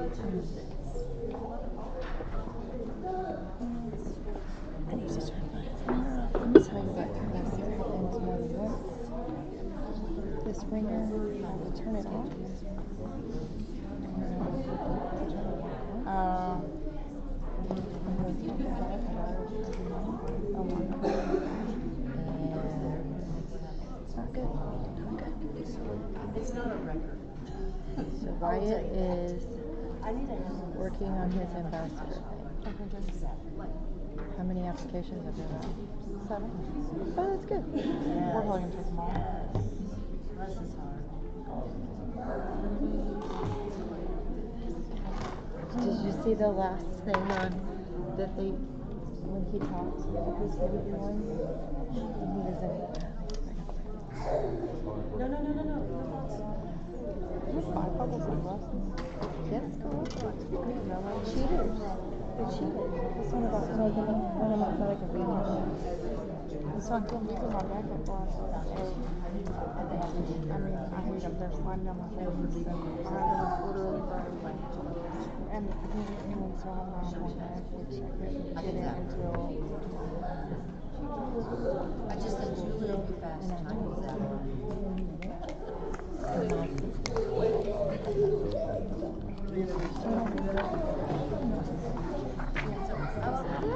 I need to turn my phone. Let me tell you what has happened more than once. This ringer, I will turn it off. Oh my God. It's not good. Not good. It's not a record. So Wyatt is working on his ambassador thing. How many applications have there been? 7. Oh, that's good. We're probably going to take them all. Less is hard. Did you see the last thing on that they, when he talked about this with everyone? And he was in No. There's 5 bubbles in Boston. yes, girl. Cheaters. They're cheated. This one about one of them outside I can read you. This one came these are my backup glasses. So, I hate them. They're sliding down my face. So I had them literally broke. And I think anyone's saw them on one leg, which I couldn't get in until. I just said Julie will be fast. Time was that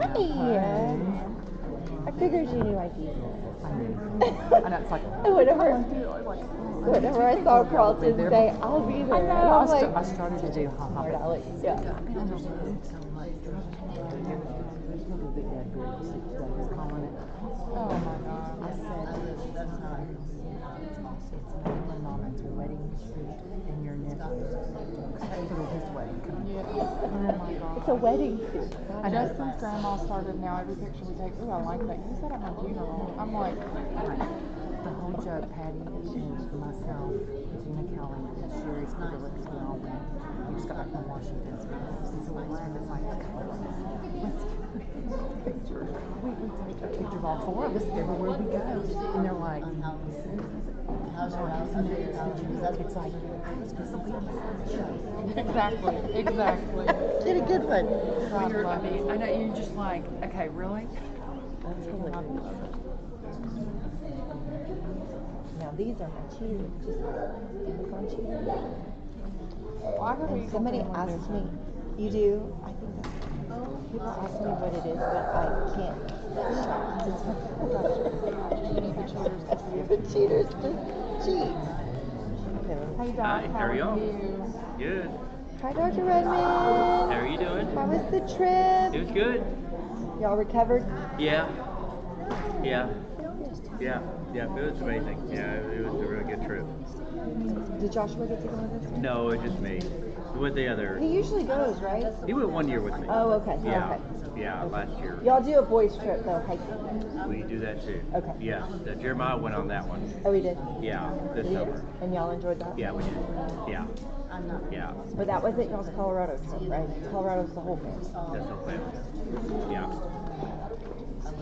Hi. I figured you knew I'd be here. I know it's like Whenever I saw Carlton say, I'll be there. I know. And I'm I started to do Smart Alex. Yeah. Oh my God. I said, that's how I feel. My mom at your wedding shoot and your nephew. It was his wedding. Yeah. Oh my God. It's a wedding. Justin's grandma started now. Every picture we take, ooh, I like that. Use that at my funeral. I'm like, The whole joke, Patty and myself, Gina Kelly, and Sherry Spigolitz, we all went. We just got back from Washington. So we learned it's like, let's get pictures. We take a picture of all 4 of us everywhere we go. And they're like, How's your house? it's like, exactly. Get a good one. I know, you're just like, okay, really? That's hilarious. Now these are my cheaters. Just Amazon cheaters. Well, I gotta And eat somebody something asked me, different. you do? I think that's people ask me what it is, but I can't. The cheaters just cheat. Hey, Doc, Hi, how are y'all? you? Good. Hi, Dr. Redmond. How are you doing? How was the trip? It was good. Y'all recovered? Yeah. It was amazing. Yeah, it was a really good trip. Did Joshua get to go with us? No, it's just me. With the other. He usually goes, right? He went 1 year with me. Oh, okay. Yeah. Okay. Yeah, last year. Y'all do a boys trip though, hiking. We do that too. Okay. Yeah. Jeremiah went on that one. Oh, we did. Yeah, this summer. And y'all enjoyed that? Yeah, we did. Yeah. I'm not. Yeah. But that wasn't y'all's Colorado trip, right? Colorado's the whole family. That's so family. Yeah.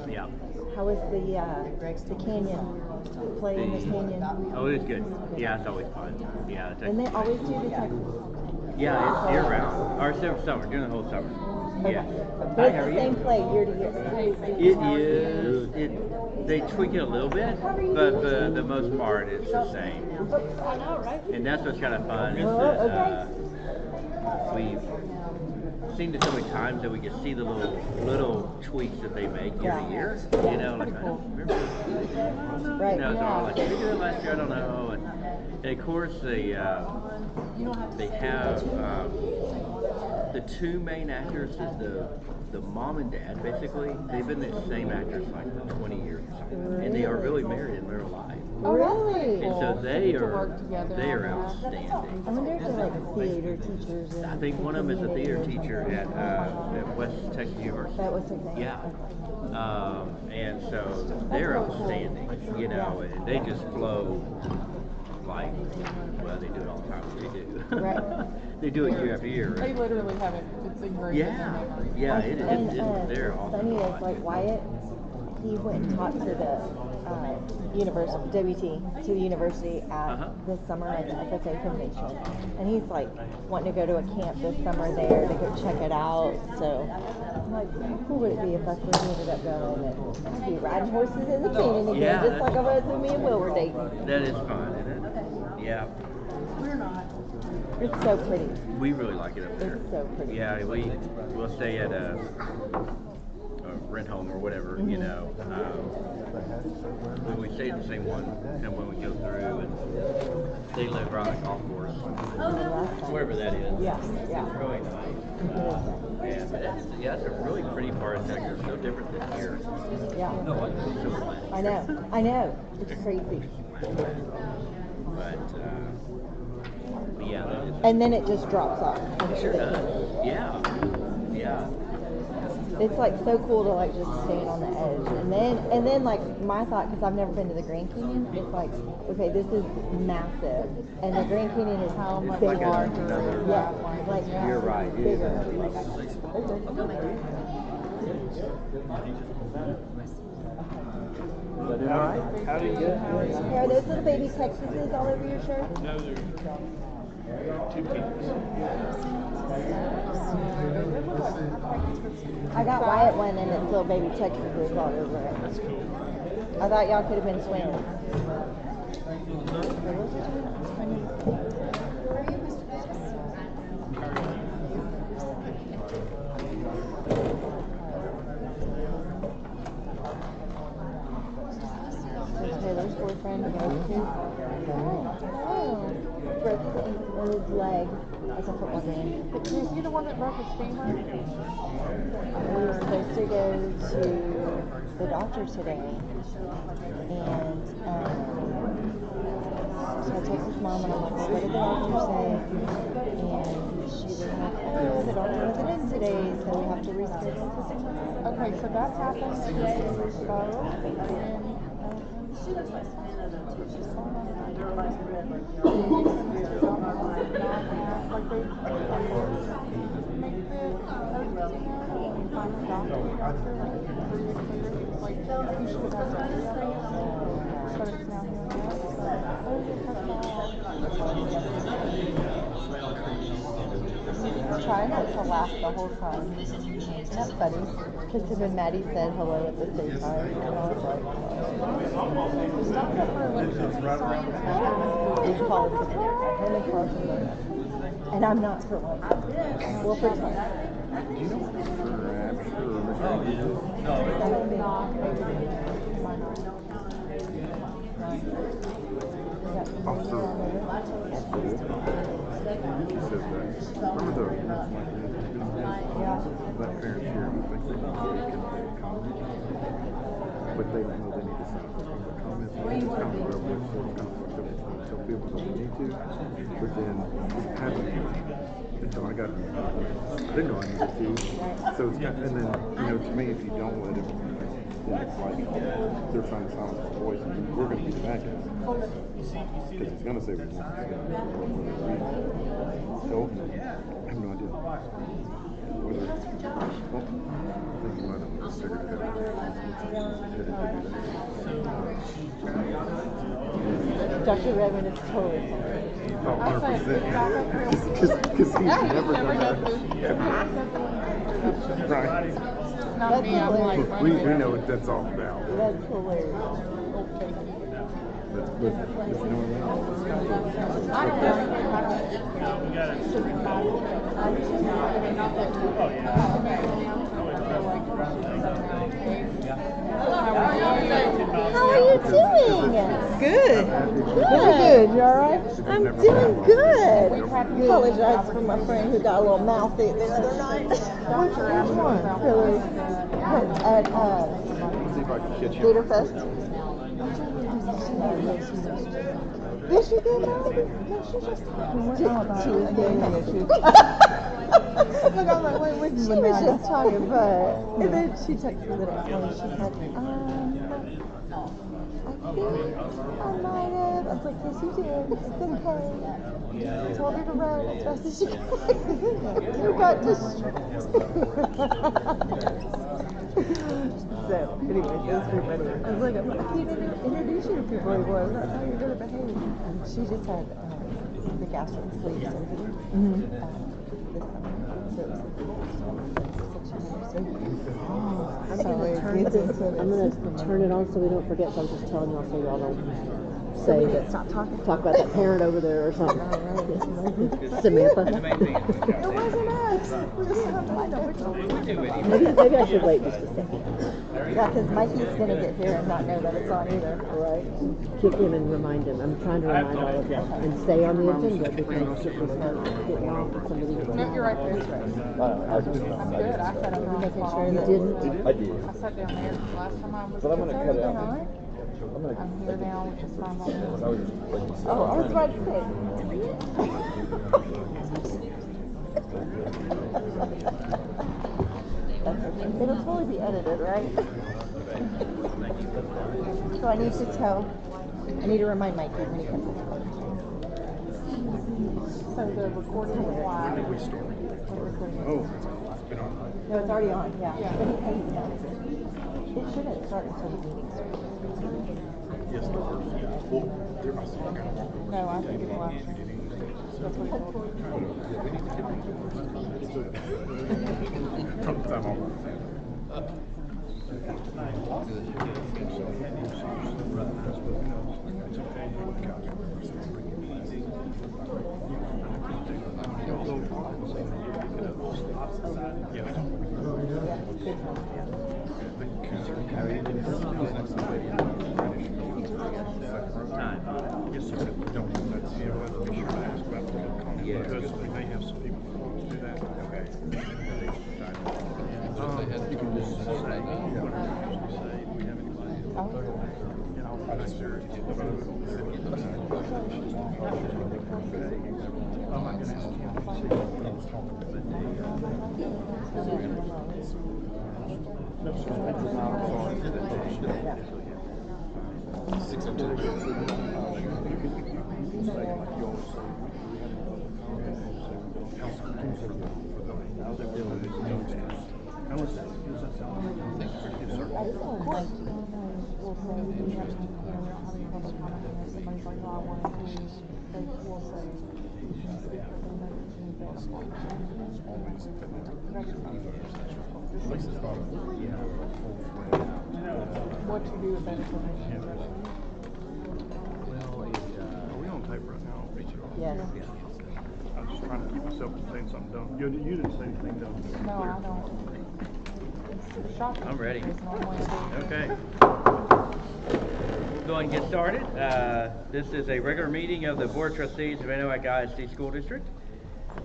Yeah. How was the canyon? Play in the canyon? Oh, it was good. Yeah, it's always fun. Yeah. And they always do the Texas. Yeah, it's year round. Or summer, during the whole summer. Yeah. But it's the same play year to year. It is. They tweak it a little bit, but for the most part, it's the same. I know, right? And that's what's kind of fun is that we've seen it so many times that we can see the little tweaks that they make year to year. You know, like I don't remember. Right. You know, so I'm like, did we do it last year? I don't know. And of course, they have the 2 main actors is the mom and dad. Basically, they've been the same actors like for 20 years or something, and they are really married in real life. Really? And so they To are work together on that. outstanding. I wonder if they're like theater teachers. I think one of them is a theater teacher at West Texas University. That was his name. Yeah. And so they're outstanding, you know, and they just flow like, well, they do it all the time. They do. Right. They do it year after year. They literally have it. It's engraved in their Yeah. memory. Yeah, it is. And They're awesome. Sunny is like Wyatt. he went and talked to the university, WT, to the university at this summer at the FFA convention, and he's like wanting to go to a camp this summer there to go check it out. So I'm like, how cool would it be if that's where we ended up going and I'd be riding horses in the canyon again, just like I was when me and Will were dating. That is fun, isn't it? Yeah. It's so pretty. We really like it up there. It's so pretty. Yeah, we'll stay at a rent home or whatever, you know. When we stay at the same one, and when we go through, and they live right on a golf course, wherever that is. Yeah. It's really nice. Yeah, but that's a really pretty part of Texas. No different than here. Yeah. So flat. I know. It's crazy. But yeah, that is. And then it just drops off. It sure does. Yeah. It's like so cool to like just stand on the edge, and then like my thought, because I've never been to the Grand Canyon, it's like, okay, this is massive, and the Grand Canyon is how much Like larger. Yeah, like You're right. bigger. Alright, how do you get? Are those little baby Texases all over your shirt? No, they're 2 kilos. I got Wyatt one, and it's little baby Texases all over it. That's cool. I thought y'all could have been swinging. Taylor's boyfriend, the guy too. Broke his leg as a football game. Is he the one that broke his femur? We were supposed to go to the doctor today, and so I text his mom and I'm like, well, what did the doctor say? And she was like, oh, the doctor wasn't in today, so we have to reschedule to tomorrow. Okay, so that's happened to both, Try not to laugh the whole time. Isn't that funny? Because him and Maddie said hello at the same time, and I was like, it's politics. Him and Carson are. And I'm not for one. We'll pretend. Do you know what Black parents here who think they can get comments, but they don't know they need to sign up for comments. It's kind of whatever it's kind of fucked up. Tell people that they need to, but then having and so I got, I didn't know I needed to. So it's got, and then, you know, to me, if you don't let him, then it's like they're trying to silence our voice, and we're going to be the bad guys. Because he's going to say we want to say it. So, I have no idea. Whether, well, I think he might have figured it out. Dr. Redmond is totally fine. 100%. Because he's never done that. Right. Not That's me, I'm like, We know what that's all about. That's hilarious. But you know what I How are you doing? Good. Good. You alright? I'm doing good. I apologize for my friend who got a little mouthy the other night. Which one? Hillary. At See if I can catch you. Gator Fest. Did she get it? No, she just she was just talking, but and then she texted me the next morning. She said, I think I might have. I was like, yes, you did. It's okay. I told her to run as fast as she could. You got distracted. So, anyways, it was pretty funny. I was like, I can't introduce you to people anymore. That's how you're going to behave. She just had the gastric sleeve surgery this summer. So it was I'm gonna turn it on so we don't forget. So I'm just telling y'all so y'all don't say that. Stop talking. Talk about that parent over there or something. Samantha. It's amazing. It wasn't us. We're just trying to find out which one. Maybe I should wait just a second. Yeah, because Mikey's going to get here and not know that it's on either. Right. Kick him and remind him. I'm trying to remind all of y'all. And stay on the agenda because if we start getting off with somebody else. No, you're right there. I'm good. I sat up there. Making sure You that didn't? I did. I sat down there last time I was. But I'm gonna cut it out. on. I'm gonna. I'm here now, which is fine. Oh, I was about to say. It'll totally be edited, right? So I need to remind Mikey when he comes in. So the recording is live. When did we start? Oh, it's been on. No, it's already on, yeah. Yeah. But it shouldn't start until the meeting starts. Yes, the first. Well, there must have been. No, I think it's live. That's what he told me. From the time on. Time. Yes, sir. Don't. That's, you know, that's be sure to ask about the comment because we may have some people who want to do that. Okay. You can just say, whatever you usually say, if we have anybody. You know, I'll just there to get the vote. I'm not going to ask him. I was talking about it. No, sir. I'm sorry. 602. You can say, like you always say, we have a public comment, say we don't counsel for the how is that? Does that sound like? Thank you for your service. We'll say, we have, we don't have any public comment, and if somebody's like, oh, I want to, they will say, you can speak for them, they can be Always what to do with that information. Are we on tape right now? I'll reach it off. Yes. I was just trying to keep myself from saying something dumb. You didn't say anything dumb. No, I don't. It's shocking. I'm ready. There's no way to do it. Okay. We'll go and get started. This is a regular meeting of the Board of Trustees of Anahuac ISD School District.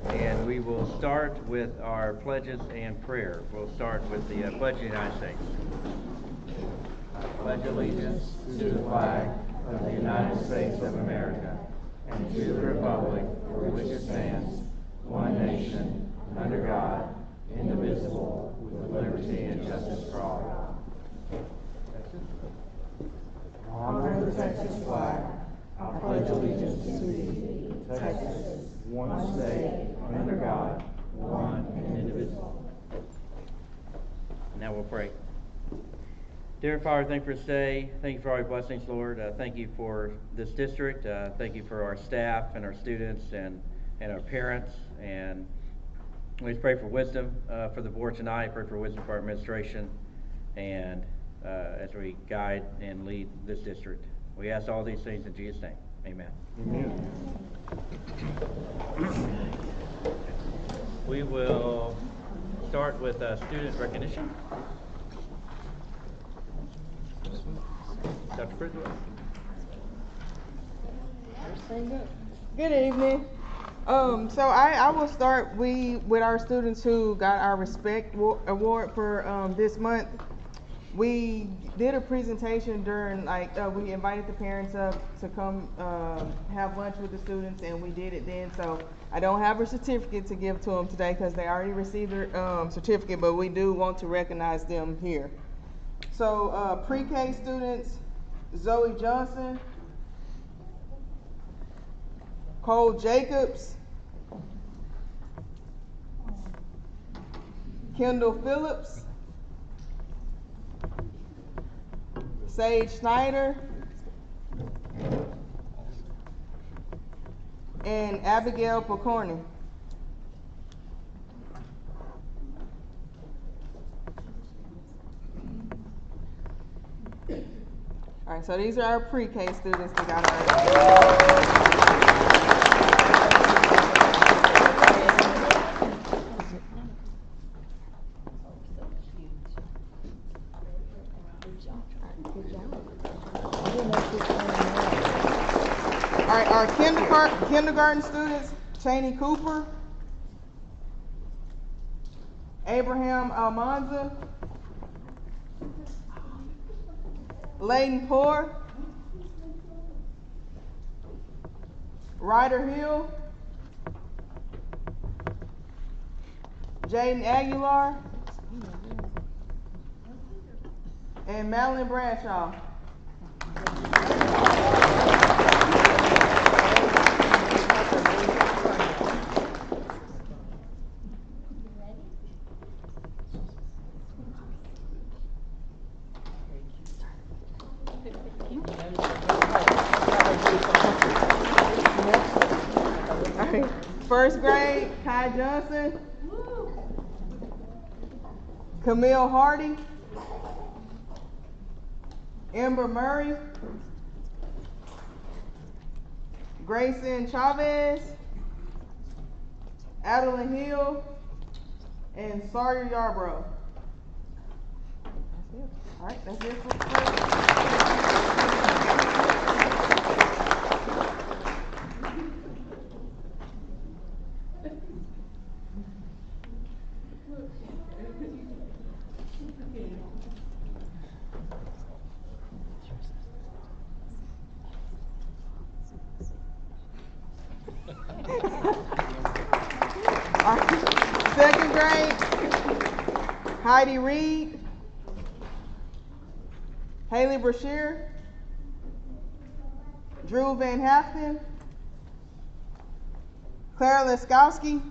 And we will start with our pledges and prayer. We'll start with the Pledge of the United States. I pledge allegiance to the flag of the United States of America and to the republic for which it stands, one nation, under God, indivisible, with liberty and justice for all. Honor the Texas flag. I pledge allegiance to thee, Texas, one state, under God, one and indivisible. Now we'll pray. Dear Father, thank you for today. Thank you for all your blessings, Lord. Thank you for this district. Thank you for our staff and our students and our parents. And we just pray for wisdom for the board tonight. Pray for wisdom for our administration and as we guide and lead this district. We ask all these things in Jesus' name. Amen. Amen. We will start with student recognition. Dr. Friswell. Good evening. So I will start with our students who got our respect award for this month. We did a presentation during we invited the parents up to come have lunch with the students, and we did it then. So I don't have a certificate to give to them today because they already received their certificate, but we do want to recognize them here. So pre-K students, Zoe Johnson, Cole Jacobs, Kendall Phillips, Sage Snyder, and Abigail Pokorny. All right, so these are our pre-K students that got All right, our kindergarten students, Cheney Cooper, Abraham Almanza, Layden Poor, Ryder Hill, Jaden Aguilar, and Madeline Bradshaw. First grade, Kai Johnson, Camille Hardy, Amber Murray, Grayson Chavez, Adeline Hill, and Sawyer Yarbrough. That's it. All right, that's it for second grade, Heidi Reed, Haley Brashear, Drew Van Haften, Clara Leskowski,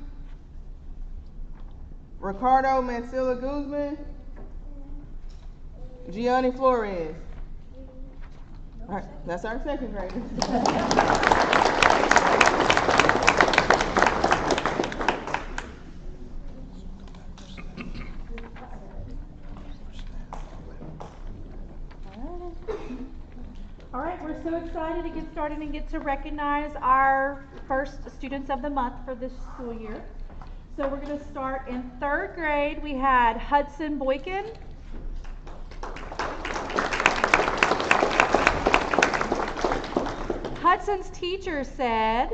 Ricardo Mancilla Guzman, Gianni Flores. All right, that's our second graders. All right, we're so excited to get started and get to recognize our first students of the month for this school year. So we're going to start in third grade. We had Hudson Boykin. Hudson's teacher said,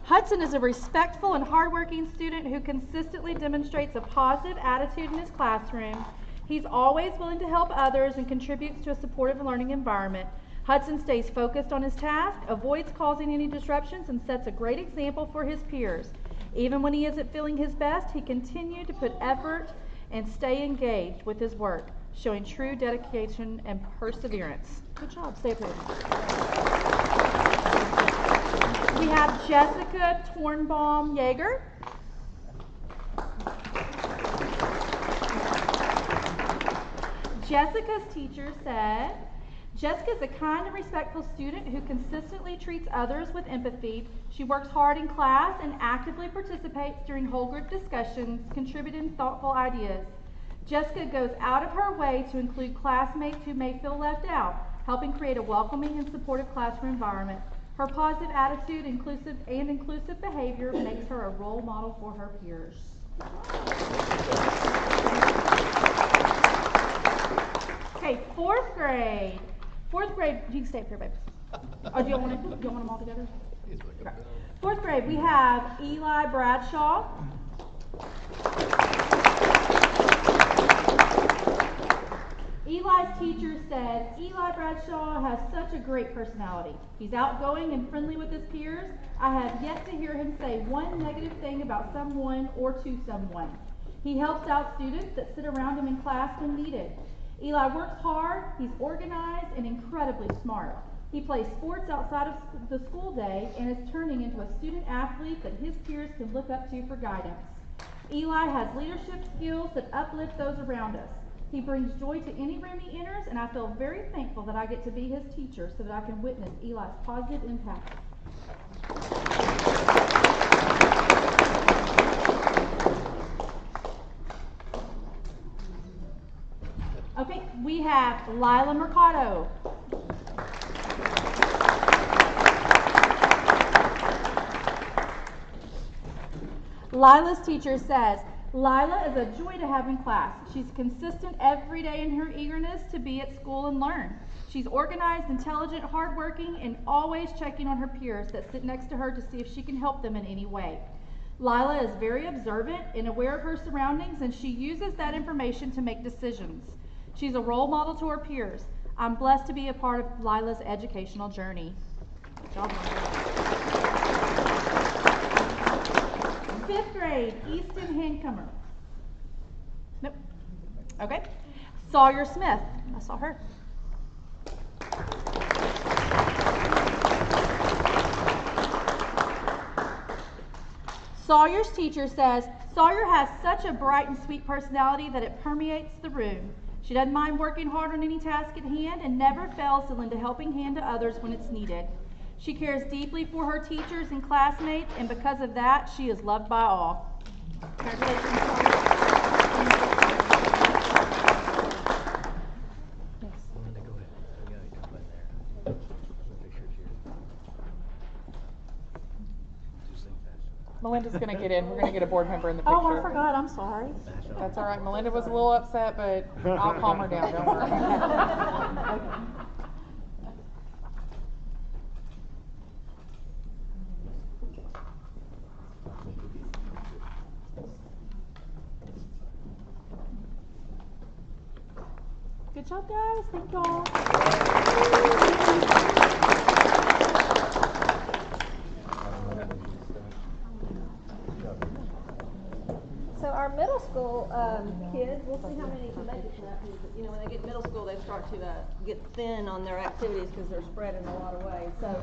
Hudson is a respectful and hardworking student who consistently demonstrates a positive attitude in his classroom. He's always willing to help others and contributes to a supportive learning environment. Hudson stays focused on his task, avoids causing any disruptions, and sets a great example for his peers. Even when he isn't feeling his best, he continued to put effort and stay engaged with his work, showing true dedication and perseverance. Good job. Stay up here. We have Jessica Tornbaum Yeager. Jessica's teacher said, Jessica is a kind and respectful student who consistently treats others with empathy. She works hard in class and actively participates during whole group discussions, contributing thoughtful ideas. Jessica goes out of her way to include classmates who may feel left out, helping create a welcoming and supportive classroom environment. Her positive attitude, inclusive behavior makes her a role model for her peers. Okay, fourth grade. Fourth grade, you can stay up here, babe. Oh, do you want them all together? Okay. Fourth grade, we have Eli Bradshaw. Eli's teacher said, Eli Bradshaw has such a great personality. He's outgoing and friendly with his peers. I have yet to hear him say one negative thing about someone or to someone. He helps out students that sit around him in class when needed. Eli works hard, he's organized, and incredibly smart. He plays sports outside of the school day and is turning into a student athlete that his peers can look up to for guidance. Eli has leadership skills that uplift those around us. He brings joy to any room he enters, and I feel very thankful that I get to be his teacher so that I can witness Eli's positive impact. Okay, we have Lila Mercado. Lila's teacher says, Lila is a joy to have in class. She's consistent every day in her eagerness to be at school and learn. She's organized, intelligent, hardworking, and always checking on her peers that sit next to her to see if she can help them in any way. Lila is very observant and aware of her surroundings, and she uses that information to make decisions. She's a role model to her peers. I'm blessed to be a part of Lila's educational journey. Good job, Lila. 5th grade, Easton Handcomer. Nope. Okay. Sawyer Smith. I saw her. Sawyer's teacher says, Sawyer has such a bright and sweet personality that it permeates the room. She doesn't mind working hard on any task at hand and never fails to lend a helping hand to others when it's needed. She cares deeply for her teachers and classmates, and because of that, she is loved by all. Congratulations, Sawyer. Yes. Melinda, go ahead. You got a couple in there. Pictures here. Just think fast. Melinda's going to get in. We're going to get a board member in the picture. Oh, I forgot. I'm sorry. That's all right. Melinda was a little upset, but I'll calm her down. Don't worry. Good job, guys. Thank y'all. So our middle school kids, we'll see how many can make it tonight. You know, when they get middle school, they start to get thin on their activities because they're spread in a lot of ways. So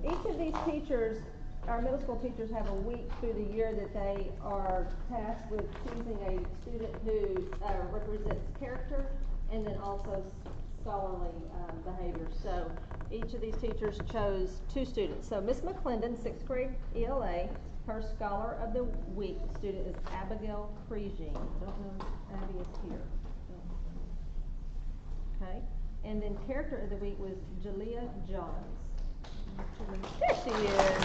each of these teachers, our middle school teachers, have a week through the year that they are tasked with choosing a student who represents character and then also scholarly behavior. So each of these teachers chose 2 students. So Miss McClendon, 6th grade ELA, her Scholar of the Week student is Abigail Creasing. I don't know if Abby is here. Okay. And then Character of the Week was Jalea Johns. There she is.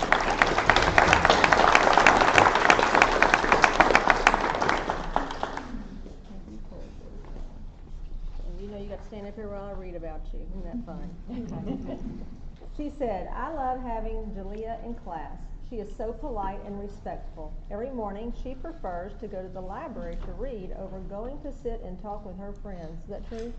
And you know you got to stand up here while I read about you. Isn't that fun? She said, I love having Jalea in class. She is so polite and respectful. Every morning she prefers to go to the library to read over going to sit and talk with her friends. Is that true?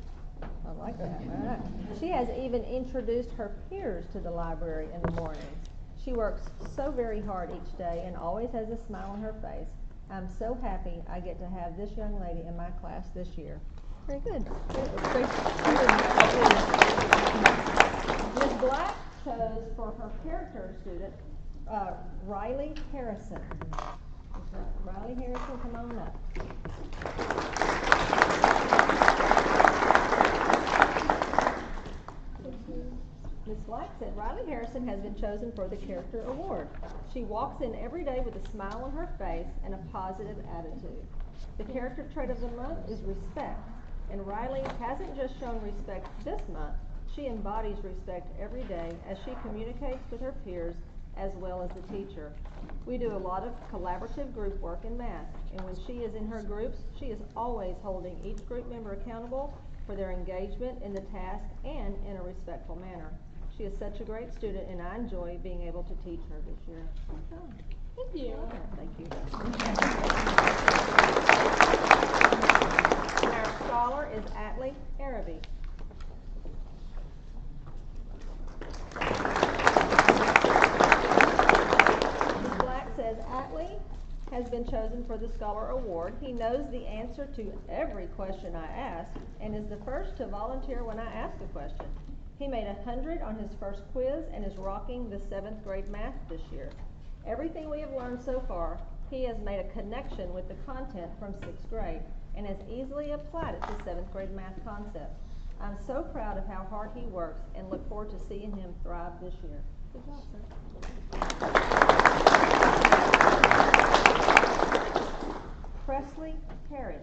I like that. All right. She has even introduced her peers to the library in the mornings. She works so very hard each day and always has a smile on her face. I'm so happy I get to have this young lady in my class this year. Very good. Ms. Black chose for her character student Riley Harrison. Riley Harrison, come on up. Ms. Black said Riley Harrison has been chosen for the Character Award. She walks in every day with a smile on her face and a positive attitude. The character trait of the month is respect, and Riley hasn't just shown respect this month, she embodies respect every day as she communicates with her peers as well as the teacher. We do a lot of collaborative group work in math, and when she is in her groups, she is always holding each group member accountable for their engagement in the task and in a respectful manner. She is such a great student, and I enjoy being able to teach her this year. Thank you. Thank you. Our scholar is Atlee Araby. Ms. Black says Atlee has been chosen for the Scholar Award. He knows the answer to every question I ask and is the first to volunteer when I ask a question. He made 100 on his first quiz and is rocking the 7th grade math this year. Everything we have learned so far, he has made a connection with the content from 6th grade, and has easily applied it to 7th grade math concepts. I'm so proud of how hard he works and look forward to seeing him thrive this year. Good job, sir. Presley Carriage.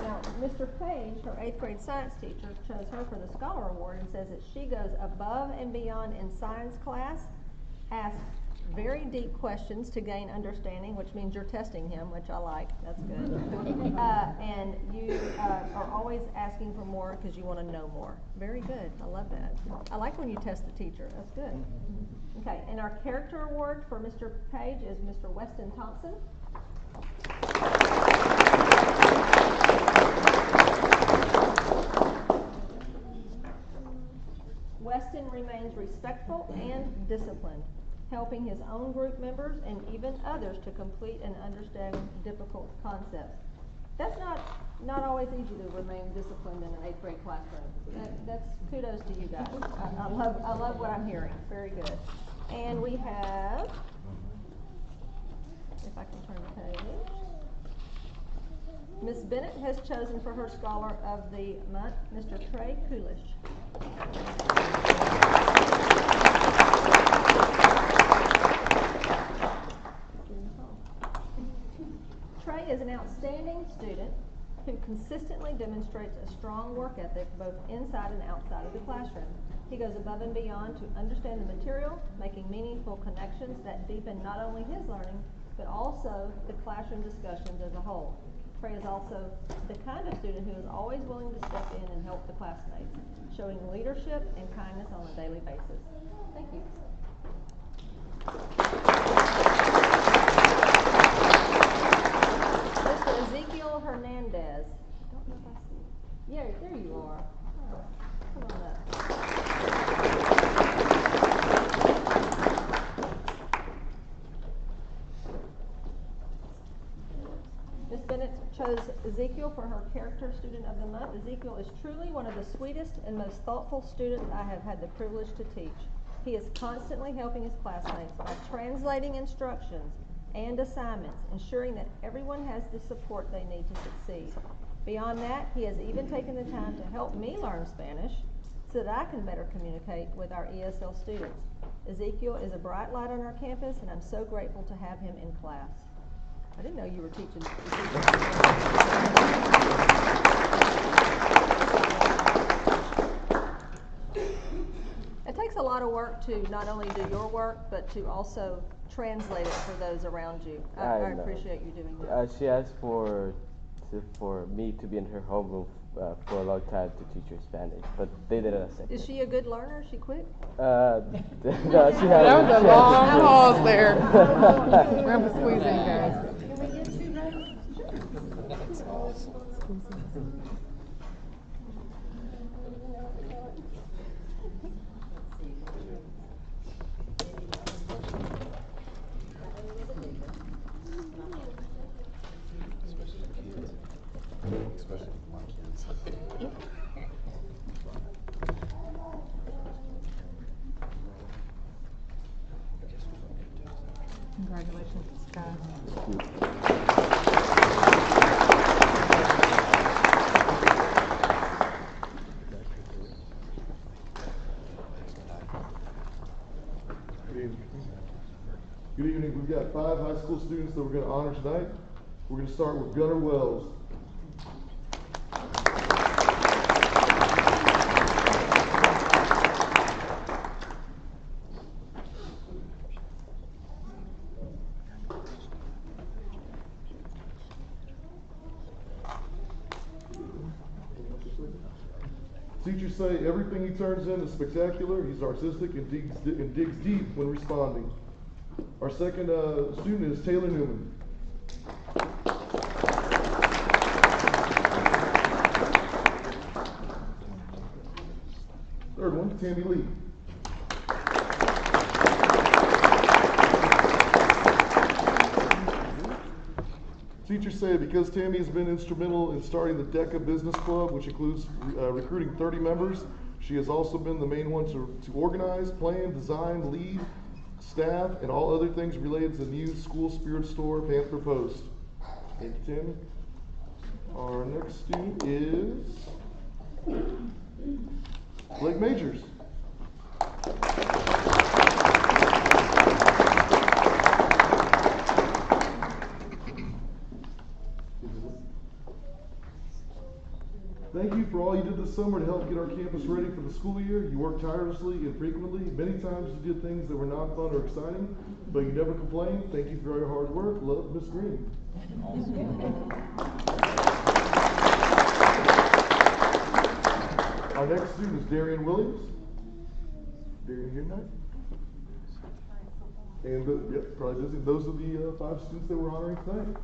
Now, Mr. Page, her 8th grade science teacher, chose her for the Scholar Award and says that she goes above and beyond in science class, asks very deep questions to gain understanding, which means you're testing him, which I like. That's good. And you are always asking for more because you want to know more. Very good. I love that. I like when you test the teacher. That's good. Okay, and our character award for Mr. Page is Mr. Weston Thompson. Weston remains respectful and disciplined, helping his own group members and even others to complete and understand difficult concepts. That's not always easy to remain disciplined in an 8th grade classroom. That's kudos to you guys. I love what I'm hearing. Very good. And we have, if I can turn the page, Miss Bennett has chosen for her Scholar of the Month, Mr. Trey Coolish. Trey is an outstanding student who consistently demonstrates a strong work ethic both inside and outside of the classroom. He goes above and beyond to understand the material, making meaningful connections that deepen not only his learning, but also the classroom discussions as a whole. Trey is also the kind of student who is always willing to step in and help the classmates, showing leadership and kindness on a daily basis. Thank you. Mr. Ezekiel Hernandez. I don't know if I see you. Yeah, there you are. Oh, come on up. Ms. Bennett chose Ezekiel for her Character Student of the Month. Ezekiel is truly one of the sweetest and most thoughtful students I have had the privilege to teach. He is constantly helping his classmates by translating instructions and assignments, ensuring that everyone has the support they need to succeed. Beyond that, he has even taken the time to help me learn Spanish so that I can better communicate with our ESL students. Ezekiel is a bright light on our campus, and I'm so grateful to have him in class. I didn't know you were teaching. It takes a lot of work to not only do your work, but to also translate it for those around you. I appreciate you doing that. She asked for me to be in her homeroom for a long time to teach her Spanish, but they didn't accept. Is she a good learner? She quit? No, she had. That was a long pause there. We're going to squeeze in, guys. Especially my kids. Congratulations, Scott. Good evening. We've got 5 high school students that we're going to honor tonight. We're going to start with Gunnar Wells. Teachers say everything he turns in is spectacular. He's artistic and digs deep when responding. Our second student is Taylor Newman. Third one, Tammy Lee. Teachers say because Tammy has been instrumental in starting the DECA Business Club, which includes recruiting 30 members, she has also been the main one to organize, plan, design, lead, staff, and all other things related to the new school spirit store, Panther Post. Thank you, Tammy. Our next student is Blake Majors. Thank you for all you did this summer to help get our campus ready for the school year. You worked tirelessly and frequently. Many times you did things that were not fun or exciting, but you never complained. Thank you for all your hard work. Love, Miss Green. Our next student is Darian Williams. Darian here tonight? And yep, probably busy. Those are the 5 students that we're honoring tonight.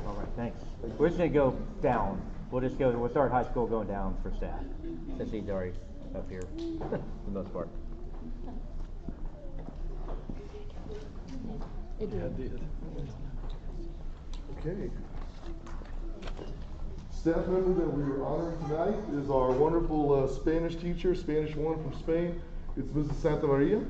All right, thanks. We're just gonna go down. We'll start high school going down for staff, since he's already up here, for the most part. It did. Okay. Staff member that we are honoring tonight is our wonderful Spanish teacher, Spanish 1 from Spain. It's Mrs. Santa Maria.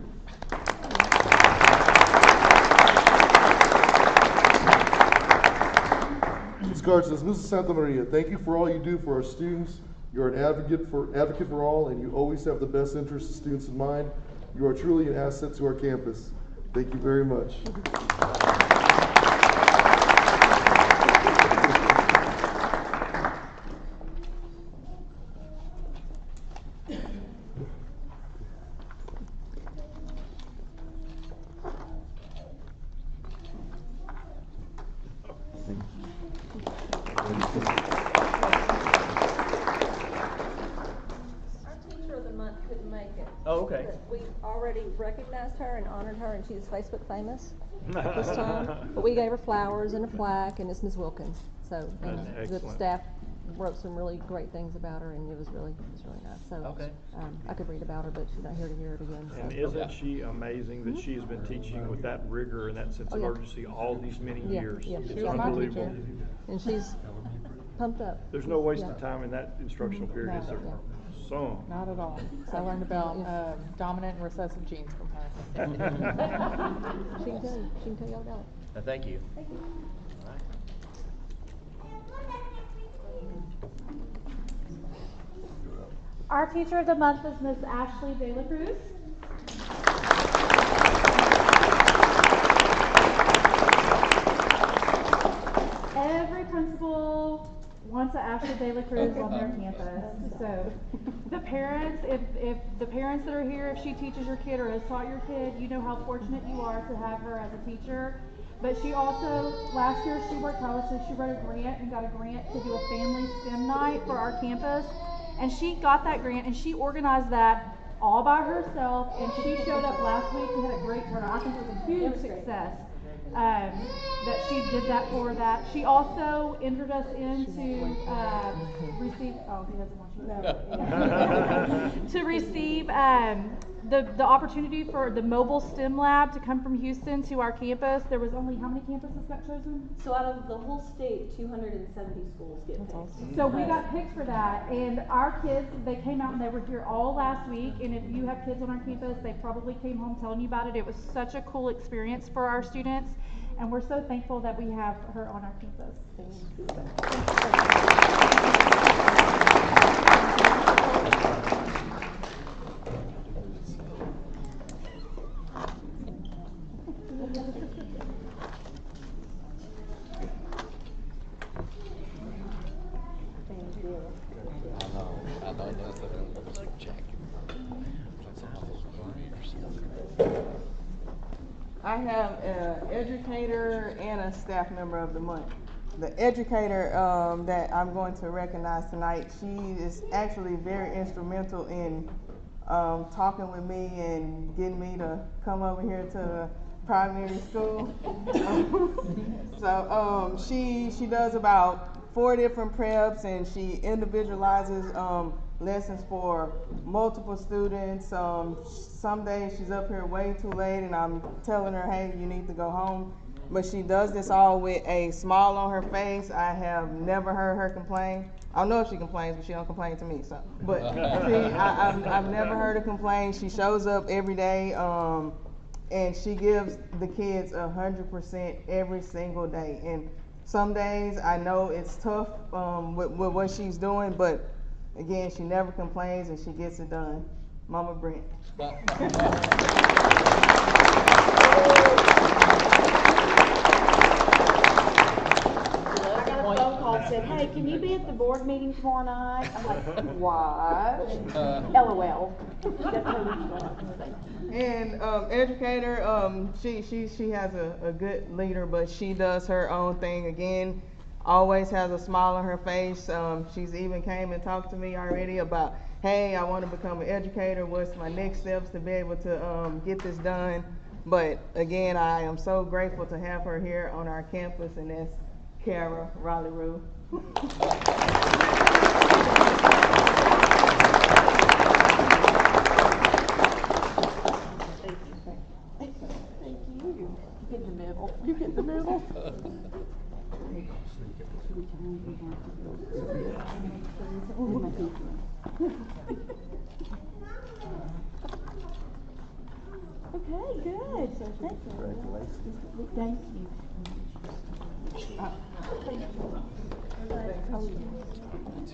This card says, Mrs. Santa Maria, thank you for all you do for our students. You're an advocate for all, and you always have the best interests of students in mind. You are truly an asset to our campus. Thank you very much. Oh, okay. We already recognized her and honored her, and she's Facebook famous this time. But we gave her flowers and a plaque, and it's Ms. Wilkins. So, and the staff wrote some really great things about her, and it was really nice. So, okay. I could read about her, but she's not here to hear it again. So. And isn't she amazing that she's been teaching with that rigor and that sense of urgency all these many years? Yeah, It's she's my unbelievable. teacher, and she's pumped up. There's no waste of time in that instructional period, is there? Some. Not at all. So I learned about dominant and recessive genes from her. She can tell you. She can tell you all about it. Thank you. Thank you. All right. Our teacher of the month is Miss Ashley De La Cruz. Every principal wants an Ashley De La Cruz on their campus. So the parents, if the parents that are here, if she teaches your kid or has taught your kid, you know how fortunate you are to have her as a teacher. But she also, last year she worked tirelessly. She wrote a grant and got a grant to do a family STEM night for our campus. And she got that grant and she organized that all by herself. And she showed up last week and had a great turnout. I think it was a huge success. That she did that for that. She also entered us into receive. Oh, he doesn't want you to receive the opportunity for the mobile STEM lab to come from Houston to our campus. There was only how many campuses got chosen? So out of the whole state, 270 schools get picked. So we got picked for that, and our kids, they came out and they were here all last week, and if you have kids on our campus, they probably came home telling you about it. It was such a cool experience for our students, and we're so thankful that we have her on our campus. I have an educator and a staff member of the month. The educator that I'm going to recognize tonight, she is actually very instrumental in talking with me and getting me to come over here to primary school. So she does about 4 different preps, and she individualizes lessons for multiple students. Some days she's up here way too late, and I'm telling her, hey, you need to go home. But she does this all with a smile on her face. I have never heard her complain. I don't know if she complains, but she don't complain to me. So, but I've never heard her complain. She shows up every day, and she gives the kids 100% every single day. And some days I know it's tough with what she's doing, but again, she never complains and she gets it done. Mama Brent. Phone call said, hey, can you be at the board meeting tomorrow night? I'm like, what? LOL. And educator, she has a good leader, but she does her own thing. Again, always has a smile on her face. She's even came and talked to me already about, hey, I want to become an educator. What's my next steps to be able to get this done? But again, I am so grateful to have her here on our campus, and that's Kara Raleigh-Rue. You get the middle. You get the middle. Okay, good. So thank you. Thank you.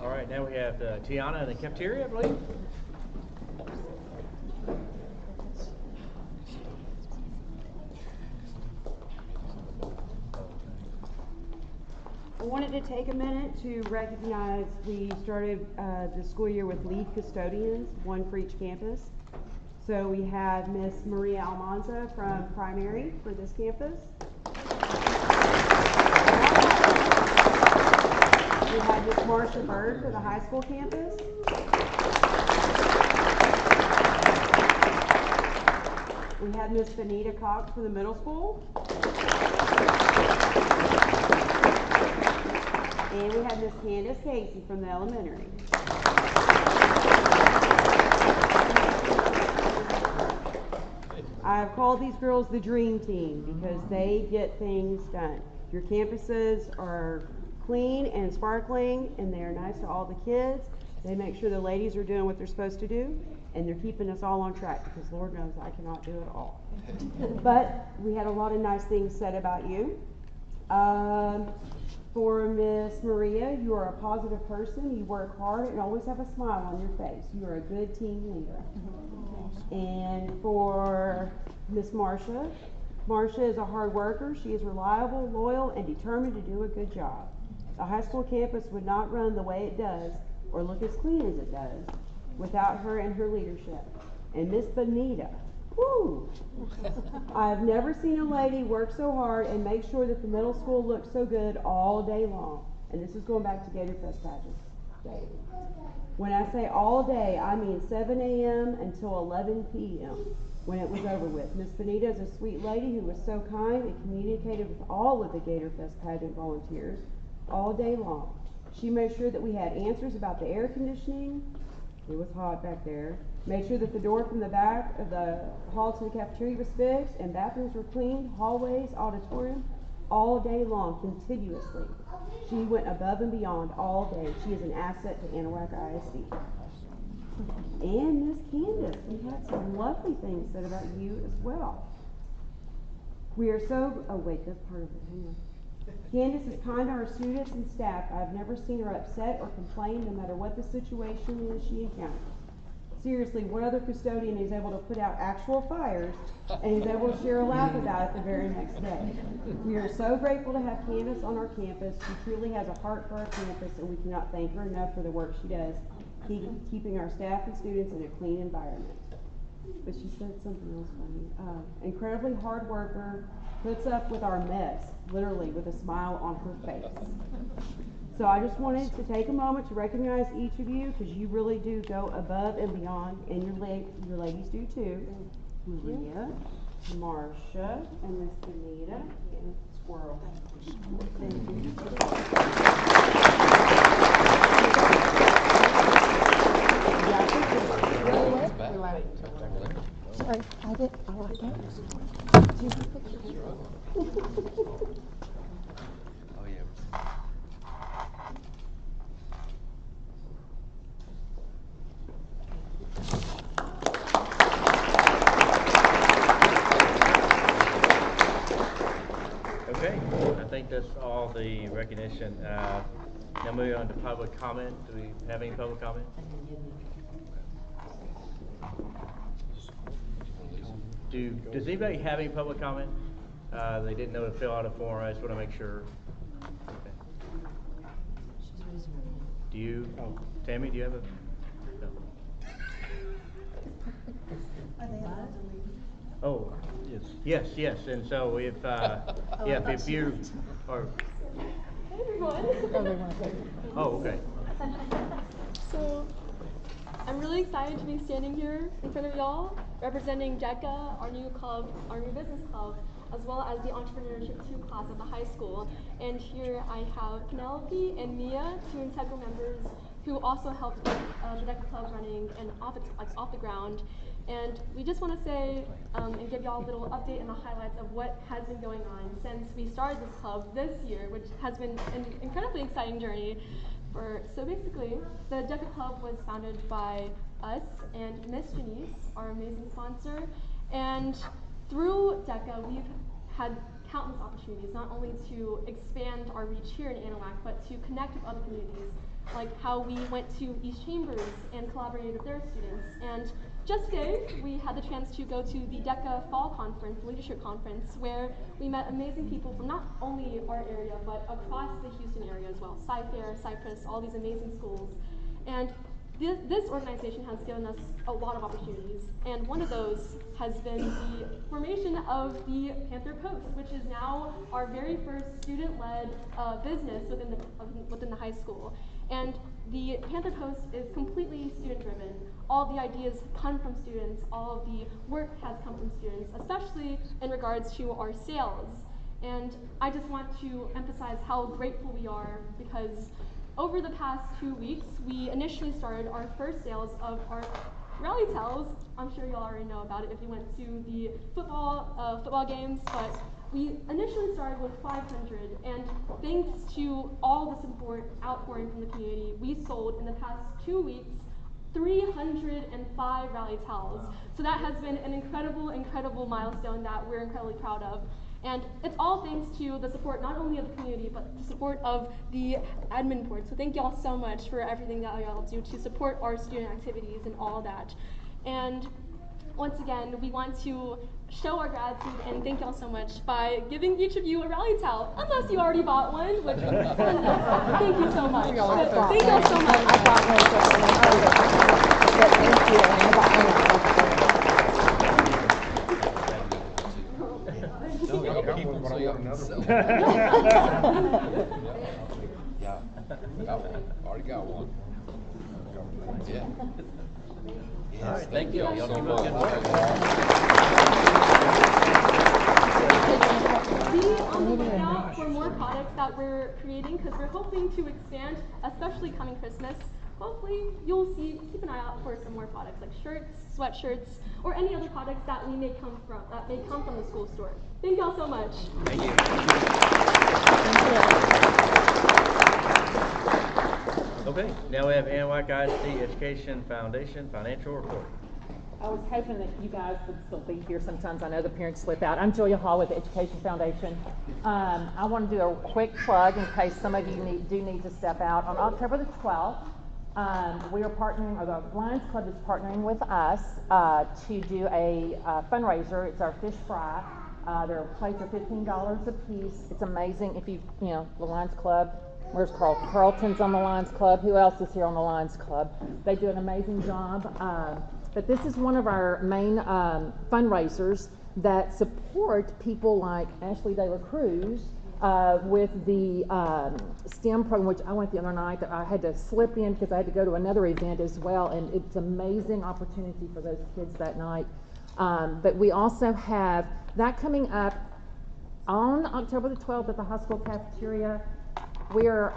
All right, now we have Tiana in the cafeteria, I believe. I wanted to take a minute to recognize we started the school year with lead custodians, one for each campus. So we have Miss Maria Almanza from primary for this campus. We have Miss Marsha Bird for the high school campus. We have Miss Benita Cox for the middle school. And we have Miss Candace Casey from the elementary. I've called these girls the dream team because they get things done. Your campuses are clean and sparkling, and they are nice to all the kids. They make sure the ladies are doing what they're supposed to do, and they're keeping us all on track because Lord knows I cannot do it all. But we had a lot of nice things said about you. For Miss Maria, you are a positive person. You work hard and always have a smile on your face. You are a good team leader. And for Miss Marsha, Marsha is a hard worker. She is reliable, loyal, and determined to do a good job. The high school campus would not run the way it does or look as clean as it does without her and her leadership. And Miss Benita, whoo! I've never seen a lady work so hard and make sure that the middle school looks so good all day long. And this is going back to Gator Fest pageant day. When I say all day, I mean 7 a.m. until 11 p.m. when it was over with. Miss Benita is a sweet lady who was so kind and communicated with all of the Gator Fest pageant volunteers all day long. She made sure that we had answers about the air conditioning. It was hot back there. Made sure that the door from the back of the hall to the cafeteria was fixed and bathrooms were cleaned, hallways, auditorium, all day long, continuously. She went above and beyond all day. She is an asset to Anahuac ISD. And Miss Candace, we had some lovely things said about you as well. We are so, oh wait, that's part of it, hang on. Candace is kind to our students and staff. I've never seen her upset or complain no matter what the situation is she encounters. Seriously, what other custodian is able to put out actual fires and is able to share a laugh about it the very next day? We are so grateful to have Candace on our campus. She truly has a heart for our campus, and we cannot thank her enough for the work she does, keeping our staff and students in a clean environment. But she said something else funny. Incredibly hard worker, puts up with our mess, literally with a smile on her face. So I just wanted to take a moment to recognize each of you because you really do go above and beyond, and your ladies do too. Maria, Marsha, and Miss Benita, and Squirrel. Thank you. Sorry, I did. Oh, I don't. Do you have pictures? Oh, yeah. Okay, I think that's all the recognition. Now moving on to public comment. Do we have any public comment? Does anybody have any public comment? They didn't know to fill out a form. I just want to make sure. Okay. Do you, Tammy, do you have a? No. Are they allowed to leave? Oh, yes, and so if, if you, or, Everyone. oh, okay. So, I'm really excited to be standing here in front of y'all, representing DECA, our new club, our new business club, as well as the Entrepreneurship 2 class at the high school. And here I have Penelope and Mia, two integral members who also helped get the DECA club running and off the ground. And we just want to say and give y'all a little update and the highlights of what has been going on since we started this club this year, which has been an incredibly exciting journey. So basically, the DECA Club was founded by us and Miss Janice, our amazing sponsor. And through DECA, we've had countless opportunities, not only to expand our reach here in Anahuac, but to connect with other communities, like how we went to East Chambers and collaborated with their students. And just today, we had the chance to go to the DECA Fall Conference, Leadership Conference, where we met amazing people from not only our area, but across the Houston area as well. Cy-Fair, Cypress, all these amazing schools. And this organization has given us a lot of opportunities, and one of those has been the formation of the Panther Post, which is now our very first student-led business within the high school. And the Panther Post is completely student-driven. All the ideas come from students. All of the work has come from students, especially in regards to our sales. And I just want to emphasize how grateful we are, because over the past 2 weeks, we initially started our first sales of our rally towels. I'm sure you all already know about it if you went to the football games, but we initially started with 500, and thanks to all the support outpouring from the community, we sold in the past 2 weeks 305 rally towels. So that has been an incredible milestone that we're incredibly proud of. And it's all thanks to the support not only of the community, but the support of the admin board. So thank y'all so much for everything that y'all do to support our student activities and all that. And once again, we want to show our gratitude and thank y'all so much by giving each of you a rally towel, unless you already bought one, which thank you so much. But thank y'all so much. I bought one, but thank you. I bought one. Yeah, got one. Already got one. Yeah. Yes, All right, thank you all so Y'all much. Be on the lookout for more products that we're creating, because we're hoping to expand, especially coming Christmas. Hopefully you'll keep an eye out for some more products like shirts, sweatshirts, or any other products that may come from the school store. Thank y'all so much. Thank you. Okay, now we have Anahuac ISD Education Foundation Financial Report. I was hoping that you guys would still be here. Sometimes I know the parents slip out. I'm Julia Hall with the Education Foundation. I want to do a quick plug in case some of you do need to step out. On October the 12th, we are partnering, or the Lions Club is partnering with us to do a fundraiser. It's our fish fry. Their plates are $15 a piece. It's amazing. If you know, the Lions Club, where's Carl? Carlton's on the Lions Club. Who else is here on the Lions Club? They do an amazing job. But this is one of our main fundraisers that support people like Ashley De La Cruz with the STEM program, which I went the other night. That I had to slip in because I had to go to another event as well, and it's an amazing opportunity for those kids that night. But we also have that coming up on October the 12th at the high school cafeteria. We're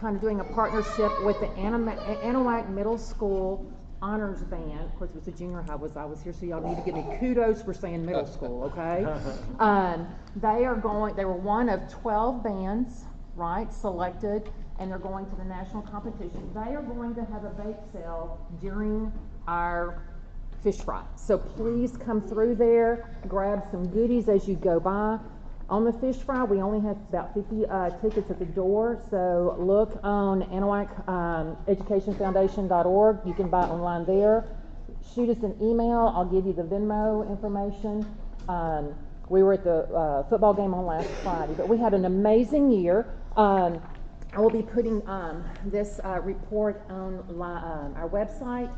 kind of doing a partnership with the Anahuac Middle School Honors Band. Of course, it was the junior high I was here, so y'all need to give me kudos for saying middle school, okay? They were one of 12 bands, right, selected, and they're going to the national competition. They are going to have a bake sale during our fish fry. So please come through there, grab some goodies as you go by. On the fish fry, we only have about 50 tickets at the door, so look on Anahuac educationfoundation.org. You can buy online there. Shoot us an email. I'll give you the Venmo information. We were at the football game on last Friday, but we had an amazing year. I will be putting this report on our website,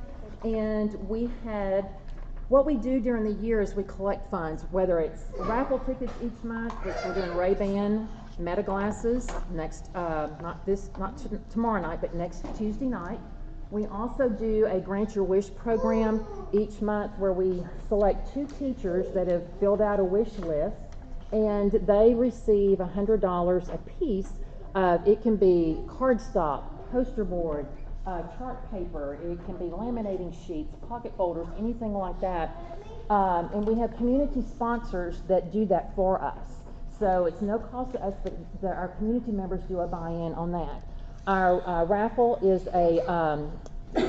and we had, what we do during the year is we collect funds, whether it's raffle tickets each month, which we're doing Ray-Ban Meta glasses next, not tomorrow night, but next Tuesday night. We also do a Grant Your Wish program each month where we select 2 teachers that have filled out a wish list, and they receive $100 a piece. It can be cardstock, poster board, chart paper, it can be laminating sheets, pocket folders, anything like that. And we have community sponsors that do that for us. So it's no cost to us, but our community members do a buy-in on that. Our raffle is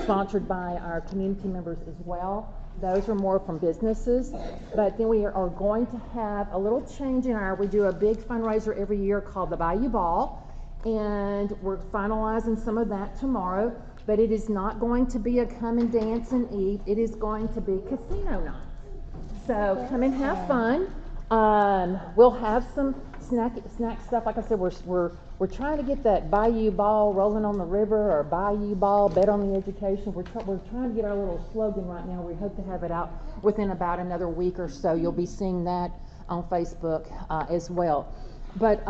sponsored by our community members as well. Those are more from businesses. But then we are going to have a little change in we do a big fundraiser every year called the Bayou Ball. And we're finalizing some of that tomorrow, but it is not going to be a come and dance and eat. It is going to be casino night. So come and have fun. We'll have some snack stuff. Like I said, we're trying to get that Bayou Ball rolling on the river, or Bayou Ball bet on the education. We're trying to get our little slogan right now. We hope to have it out within about another week or so. You'll be seeing that on Facebook as well. But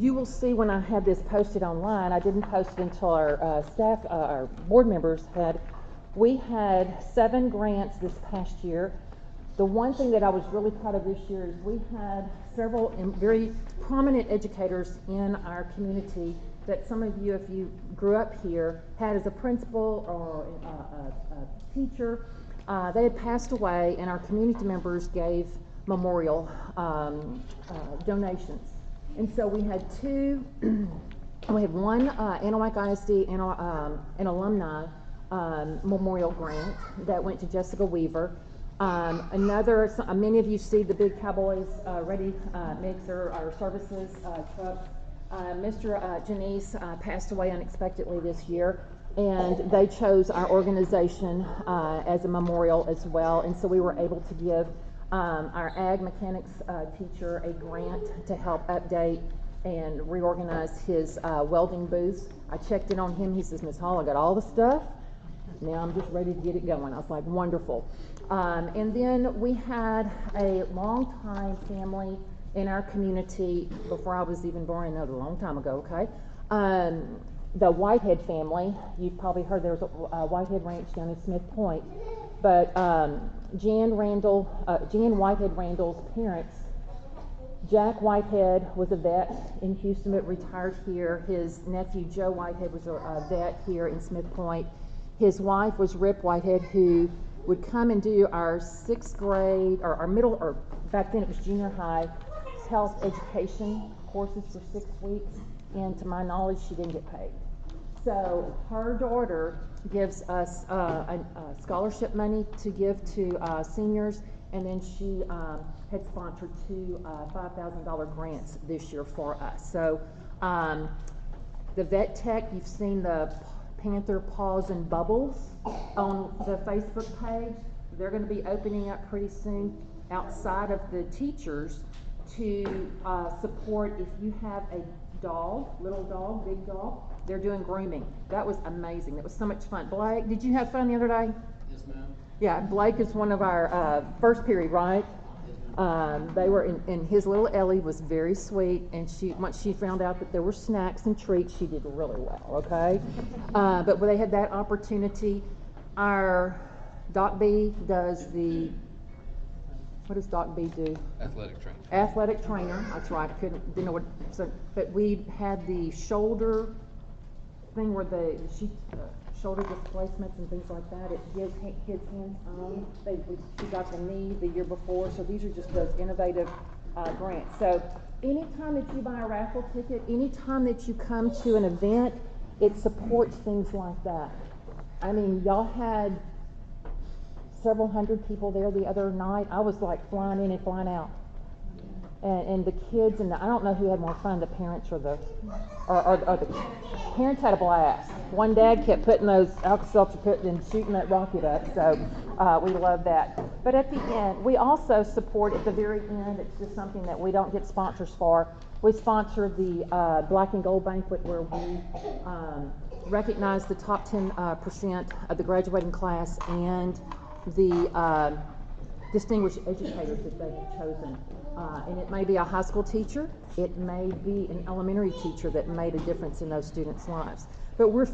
you will see when I have this posted online. I didn't post it until our staff, our board members we had 7 grants this past year. The one thing that I was really proud of this year is we had several very prominent educators in our community that some of you, if you grew up here, had as a principal or a teacher. They had passed away, and our community members gave memorial donations. And so we had 2, we had one Anahuac ISD an alumni memorial grant that went to Jessica Weaver. Many of you see the big Cowboys ready mixer, our services truck. Mr. Janice passed away unexpectedly this year, and they chose our organization as a memorial as well. And so we were able to give our ag mechanics teacher a grant to help update and reorganize his welding booths. I checked in on him. He says, "Miss Hall, I got all the stuff. Now I'm just ready to get it going." I was like, wonderful. And then we had a longtime family in our community before I was even born, another long time ago, okay? The Whitehead family. You've probably heard there's a Whitehead Ranch down in Smith Point. But Jan Whitehead Randall's parents, Jack Whitehead was a vet in Houston but retired here. His nephew Joe Whitehead was a vet here in Smith Point. His wife was Rip Whitehead, who would come and do our 6th grade, or our middle, or back then it was junior high, health education courses for 6 weeks. And to my knowledge, she didn't get paid. So her daughter gives us scholarship money to give to seniors, and then she had sponsored 2 $5,000 grants this year for us. So the Vet Tech, you've seen the Panther Paws and Bubbles on the Facebook page. They're going to be opening up pretty soon outside of the teachers to support if you have a dog, little dog, big dog. They're doing grooming. That was amazing. It was so much fun. Blake, did you have fun the other day? Yes, ma'am. Yeah, Blake is one of our first period, right? They were in his little Ellie was very sweet, and once she found out that there were snacks and treats, she did really well, okay? But when they had that opportunity, our Doc B does the, what does Doc B do? Athletic training. Athletic trainer, that's right, I didn't know what, so, but we had the shoulder thing where the shoulder displacements and things like that. It gives kids hands-on. She got the knee the year before, so these are just those innovative grants. So anytime that you buy a raffle ticket, anytime that you come to an event, it supports things like that. I mean, y'all had several hundred people there the other night. I was like flying in and flying out. And the kids, and I don't know who had more fun, the parents or the parents had a blast. One dad kept putting those Alka-Seltzer and shooting that rocket up, so we love that. But at the end, we also support at the very end, it's just something that we don't get sponsors for. We sponsor the Black and Gold Banquet where we recognize the top 10% of the graduating class and the distinguished educators that they've chosen. And it may be a high school teacher, it may be an elementary teacher that made a difference in those students' lives. But we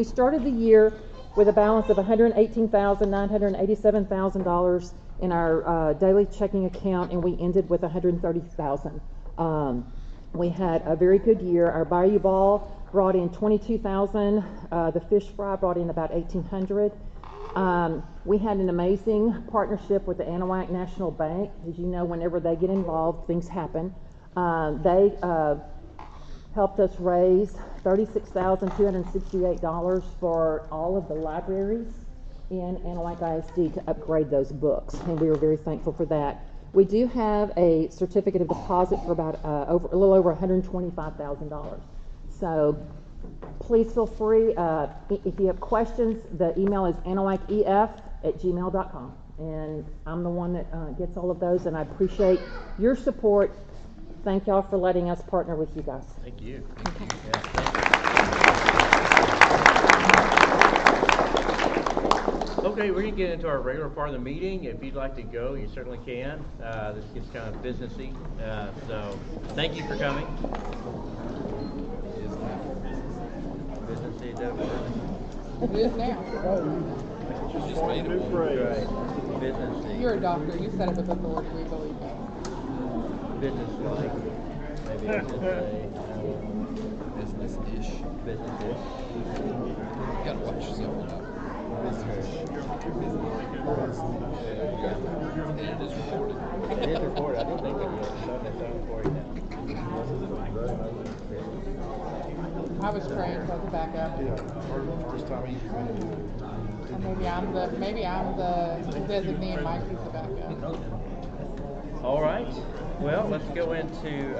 started the year with a balance of $118,987,000 in our daily checking account, and we ended with $130,000. We had a very good year. Our Bayou Ball brought in $22,000. The fish fry brought in about $1,800. We had an amazing partnership with the Anahuac National Bank. As you know, whenever they get involved, things happen. They helped us raise $36,268 for all of the libraries in Anahuac ISD to upgrade those books, and we were very thankful for that. We do have a certificate of deposit for about a little over $125,000. So please feel free. If you have questions, the email is anahuacef@gmail.com. And I'm the one that gets all of those, and I appreciate your support. Thank y'all for letting us partner with you guys. Thank you. Okay. Yeah, okay, we're going to get into our regular part of the meeting. If you'd like to go, you certainly can. This gets kind of businessy. So thank you for coming. Businessy, It is now. Just made a new phrase. Right. Businessy. You're a doctor. You said it with authority. We believe you. Business-like. Maybe I should say. Business-ish. Business-ish. You gotta watch yourself now. Business-ish. And it is recorded. It is recorded. I didn't think of it. It's on recording now. I was trained as a backup. Yeah, first time he And maybe I'm the designee and Mike is the backup. All right. Well, let's go into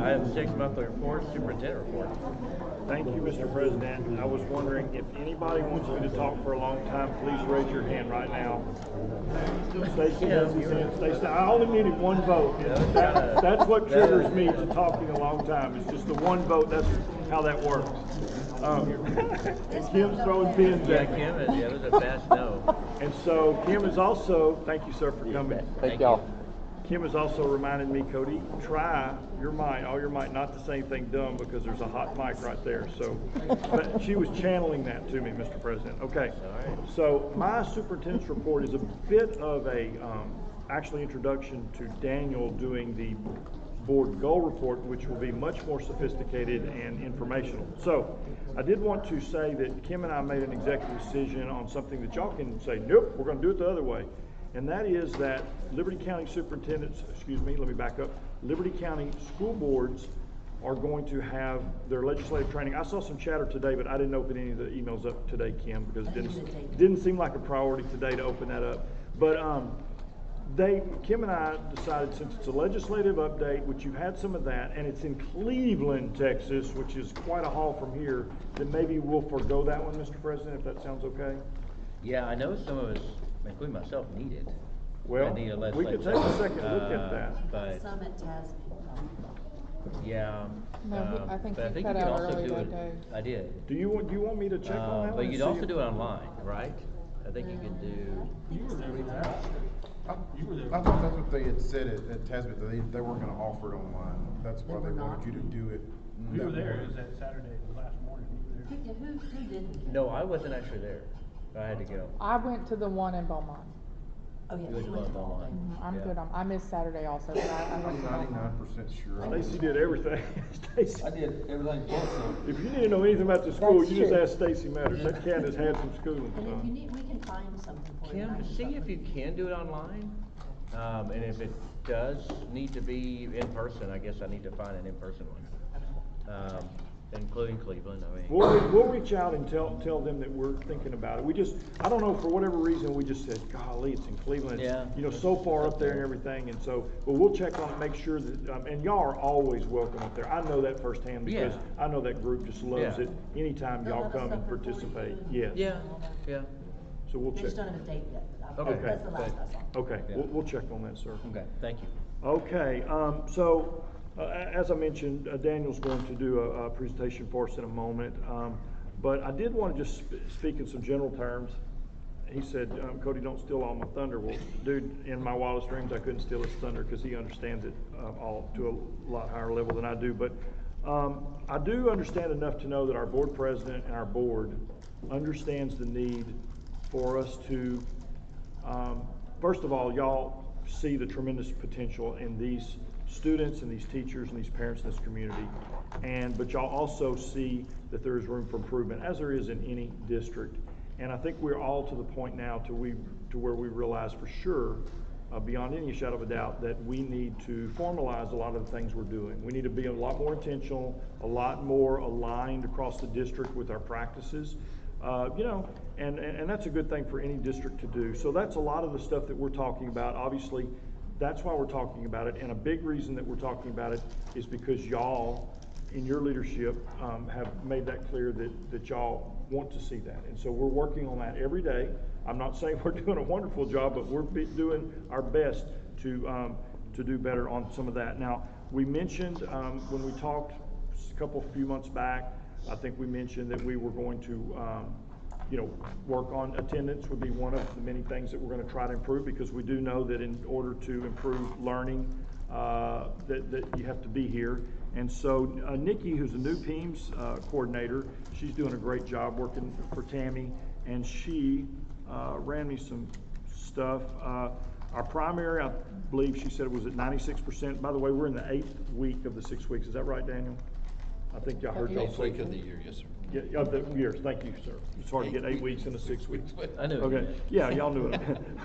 item 6, monthly report, superintendent report. Thank you, Mr. President. I was wondering if anybody wants me to talk for a long time, please raise your hand right now. Stacy has his hand. Stacy, I only needed one vote. That's what triggers me to talking a long time. It's just the one vote. That's how that works. And Kim's throwing pins at me. Kim is. Yeah, it was a fast no. And so Kim is also, thank you, sir, for coming. Thank y'all. Kim has also reminded me, Cody, try your might, all your might, not to say anything dumb because there's a hot mic right there. So, but she was channeling that to me, Mr. President. Okay. So my superintendent's report is a bit of a actually introduction to Daniel doing the board goal report, which will be much more sophisticated and informational. So I did want to say that Kim and I made an executive decision on something that y'all can say, nope, we're going to do it the other way. And that is that Liberty County superintendents, let me back up. Liberty County school boards are going to have their legislative training. I saw some chatter today, but I didn't open any of the emails up today, Kim, because it didn't seem like a priority today to open that up. But Kim and I decided, since it's a legislative update, which you had some of that, and it's in Cleveland, Texas, which is quite a haul from here, then maybe we'll forego that one, Mr. President, if that sounds okay. Yeah, I know some of us, including myself, need it. Well, we could take a second look at that. But Some at Tasman. yeah. No, I think but you you cut can out also early do that it. day. I did. Do you want me to check on that one? But you'd also do it online, right? I think you can do. You were there. I thought that's what they had said at Tasman, that they weren't going to offer it online. That's why they wanted you to do it. We were there. It was that Saturday last morning. Who didn't? No, I wasn't actually there. I had to go. I went to the one in Beaumont. Oh, yeah. You went to one Beaumont. I'm Yeah. good on, I missed Saturday also, but I went I'm to Beaumont. 99% sure. Stacy did everything. Stacy. I did everything but some. If you need to know anything about the school, That's you just true. ask Stacy Matters. That cat has had some schooling, And if so. you need, we can find something for you. Kim, see if you can do it online. And if it does need to be in person, I guess I need to find an in-person one. Including Cleveland, I mean. We'll reach out and tell them that we're thinking about it. We just, I don't know, for whatever reason, we just said, golly, it's in Cleveland. It's, Yeah. you know, so far up there and everything, and so, but we'll check on it, make sure that, and y'all are always welcome up there. I know that firsthand because Yeah. I know that group just loves Yeah. it. Anytime They'll y'all let us come know and for 40 participate, food. yes. Yeah, yeah. So we'll They check. just don't have a date yet, but Okay, that's the last good. I saw. Okay, Yeah. we'll check on that, sir. Okay, thank you. Okay, so as I mentioned, Daniel's going to do a presentation for us in a moment, but I did want to just speak in some general terms. He said, Cody, don't steal all my thunder. Well, dude, in my wildest dreams, I couldn't steal his thunder because he understands it all to a lot higher level than I do. But I do understand enough to know that our board president and our board understands the need for us to, first of all, y'all see the tremendous potential in these students and these teachers and these parents in this community, but y'all also see that there is room for improvement, as there is in any district. And I think we're all to the point now to where we realize for sure, beyond any shadow of a doubt, that we need to formalize a lot of the things we're doing. We need to be a lot more intentional, a lot more aligned across the district with our practices. You know, and that's a good thing for any district to do. So that's a lot of the stuff that we're talking about. Obviously, that's why we're talking about it. And a big reason that we're talking about it is because y'all, in your leadership, have made that clear that y'all want to see that. And so we're working on that every day. I'm not saying we're doing a wonderful job, but we're doing our best to do better on some of that. Now, we mentioned when we talked a few months back, I think we mentioned that we were going to, work on attendance would be one of the many things that we're going to try to improve, because we do know that in order to improve learning, that you have to be here. And so Nikki, who's a new PEAMS coordinator, she's doing a great job working for Tammy, and she ran me some stuff. Our primary, I believe she said it was at 96%. By the way, we're in the 8th week of the 6 weeks. Is that right, Daniel? I think I heard y'all say. 8th week of the year, yes, sir. Yeah, of the years. Thank you, sir. It's hard to get 8 weeks into 6 weeks. I knew it. Okay, yeah, y'all knew it.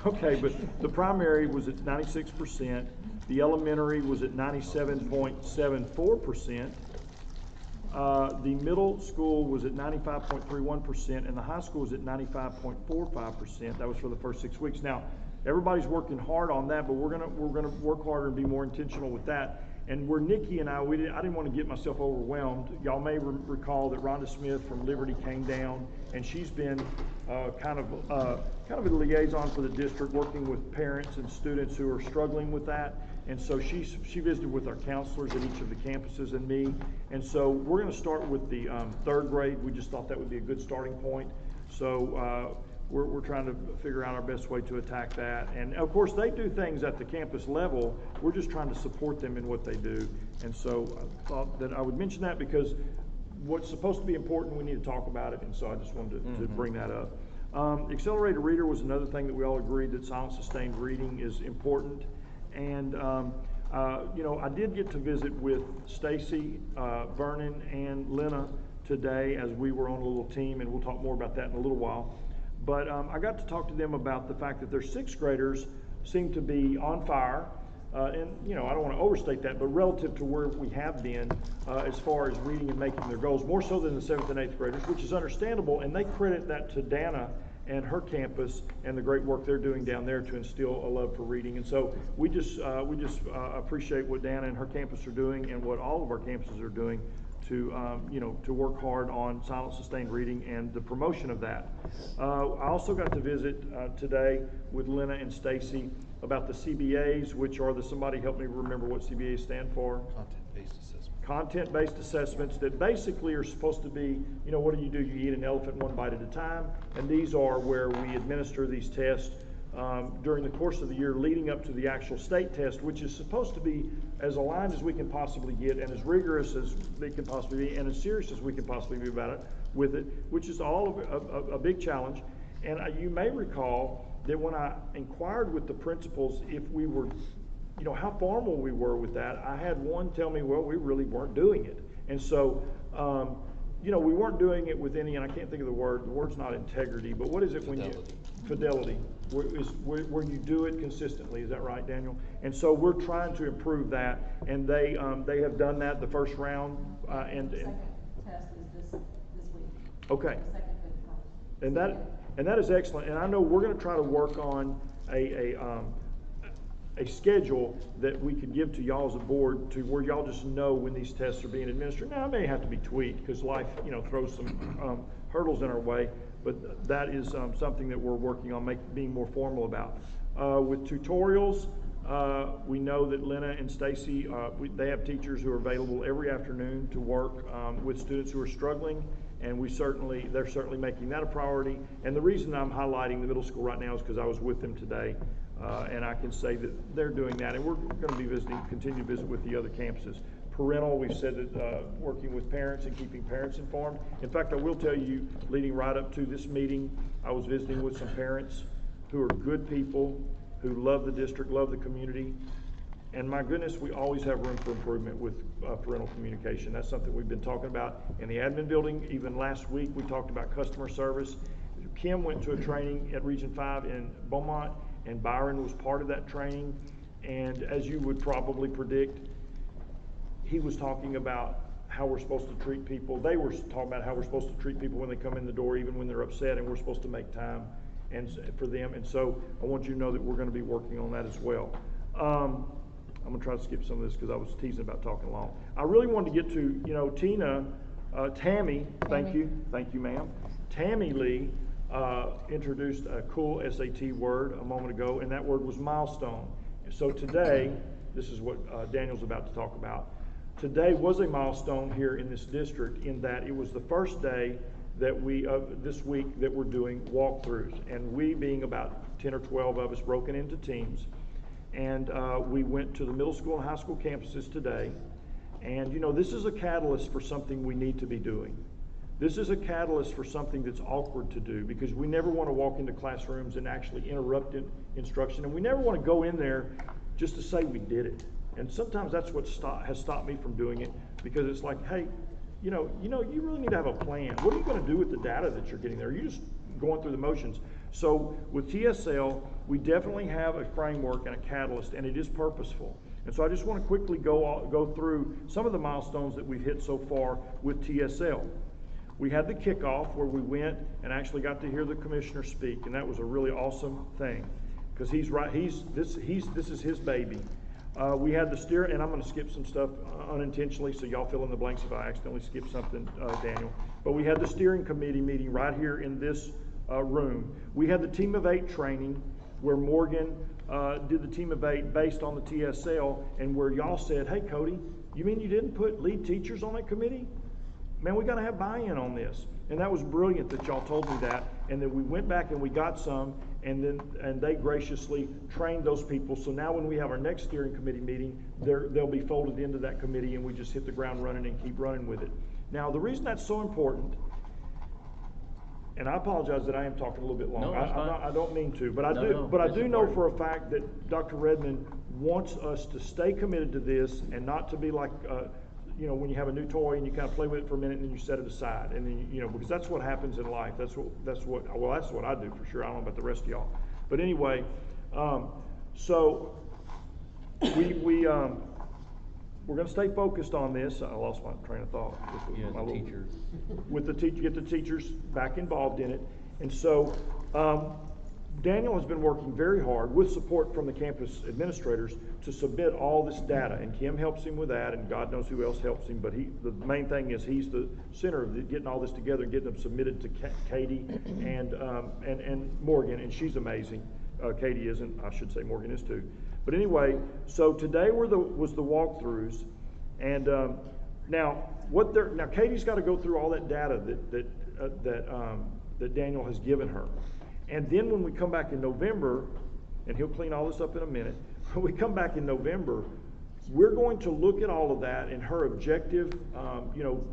Okay, but the primary was at 96%. The elementary was at 97.74%. The middle school was at 95.31%, and the high school was at 95.45%. That was for the first 6 weeks. Now, everybody's working hard on that, but we're gonna work harder and be more intentional with that. And where Nikki and I didn't want to get myself overwhelmed. Y'all may recall that Rhonda Smith from Liberty came down, and she's been kind of a liaison for the district, working with parents and students who are struggling with that. And so she visited with our counselors at each of the campuses and me. And so we're going to start with the 3rd grade. We just thought that would be a good starting point. So we're trying to figure out our best way to attack that. And of course, they do things at the campus level. We're just trying to support them in what they do. And so I thought that I would mention that, because what's supposed to be important, we need to talk about it. And so I just wanted to bring that up. Accelerated Reader was another thing that we all agreed that silent sustained reading is important. And I did get to visit with Stacy, Vernon, and Lena today as we were on a little team, and we'll talk more about that in a little while. But I got to talk to them about the fact that their 6th graders seem to be on fire. And I don't want to overstate that, but relative to where we have been as far as reading and making their goals, more so than the 7th and 8th graders, which is understandable. And they credit that to Dana and her campus and the great work they're doing down there to instill a love for reading. And so we just appreciate what Dana and her campus are doing, and what all of our campuses are doing to work hard on silent sustained reading and the promotion of that. I also got to visit today with Lena and Stacy about the CBAs, which are somebody help me remember what CBAs stand for. Content-based assessment. Content-based assessments that basically are supposed to be, what do? You eat an elephant one bite at a time. And these are where we administer these tests during the course of the year leading up to the actual state test, which is supposed to be as aligned as we can possibly get, and as rigorous as they can possibly be, and as serious as we can possibly be about it, with it, which is all a big challenge. And you may recall that when I inquired with the principals if we were, you know, how formal we were with that, I had one tell me, well, we really weren't doing it. And so, you know, we weren't doing it with any, and I can't think of the word's not integrity, but what is it when fidelity, where you do it consistently, is that right, Daniel? And so we're trying to improve that, and they have done that the first round, and The second test is this week. okay. The second and first. And that is excellent, and I know we're going to try to work on a schedule that we could give to y'all as a board to where y'all just know when these tests are being administered. Now, it may have to be tweaked because life, you know, throws some hurdles in our way, but that is something that we're working on being more formal about. With tutorials, we know that Lena and Stacy, they have teachers who are available every afternoon to work with students who are struggling, and they're certainly making that a priority. And the reason I'm highlighting the middle school right now is because I was with them today, and I can say that they're doing that, and we're going to be continue to visit with the other campuses. Parental, we've said that working with parents and keeping parents informed. In fact, I will tell you, leading right up to this meeting, I was visiting with some parents who are good people, who love the district, love the community, and my goodness, we always have room for improvement with parental communication. That's something we've been talking about in the admin building. Even last week, we talked about customer service. Kim went to a training at Region 5 in Beaumont, and Byron was part of that training, and as you would probably predict, he was talking about how we're supposed to treat people. They were talking about how we're supposed to treat people when they come in the door, even when they're upset, and we're supposed to make time for them. And so I want you to know that we're going to be working on that as well. I'm going to try to skip some of this because I was teasing about talking long. I really wanted to get to, you know, Tammy, thank you, ma'am. Tammy Lee introduced a cool SAT word a moment ago, and that word was milestone. So today, this is what Daniel's about to talk about. Today was a milestone here in this district in that it was the first day that this week that we're doing walkthroughs, and we being about 10 or 12 of us broken into teams, and we went to the middle school and high school campuses today, and you know, this is a catalyst for something we need to be doing. This is a catalyst for something that's awkward to do because we never want to walk into classrooms and actually interrupt instruction, and we never want to go in there just to say we did it. And sometimes that's what has stopped me from doing it, because it's like, hey, you really need to have a plan. What are you going to do with the data that you're getting there? Are you just going through the motions? So with TSL, we definitely have a framework and a catalyst, and it is purposeful. And so I just want to quickly go through some of the milestones that we've hit so far with TSL. We had the kickoff where we went and actually got to hear the commissioner speak, and that was a really awesome thing because he's right. This is his baby. We had the steer, and I'm going to skip some stuff unintentionally, so y'all fill in the blanks if I accidentally skip something, Daniel. But we had the steering committee meeting right here in this room. We had the Team of 8 training where Morgan did the Team of 8 based on the TSL, and where y'all said, hey, Cody, you mean you didn't put lead teachers on that committee? Man, we got to have buy-in on this. And that was brilliant that y'all told me that. And then we went back and we got some, and they graciously trained those people. So now when we have our next steering committee meeting, they'll be folded into that committee, and we just hit the ground running and keep running with it. Now, the reason that's so important, and I apologize that I am talking a little bit long. No, I don't mean to, but I do know for a fact that Dr. Redmond wants us to stay committed to this and not to be like, when you have a new toy and you kind of play with it for a minute and then you set it aside, and then because that's what happens in life. That's what I do for sure. I don't know about the rest of y'all, but anyway, so we're going to stay focused on this. I lost my train of thought. With the teachers, get the teachers back involved in it, and so Daniel has been working very hard with support from the campus administrators to submit all this data, and Kim helps him with that, and God knows who else helps him, but the main thing is he's the center of getting all this together and getting them submitted to Katie and Morgan, and she's amazing. Katie isn't, I should say Morgan is too. But anyway, so today was the walkthroughs, and now Katie's got to go through all that data that Daniel has given her. And then when we come back in November, and he'll clean all this up in a minute, when we come back in November, We're going to look at all of that and her objective,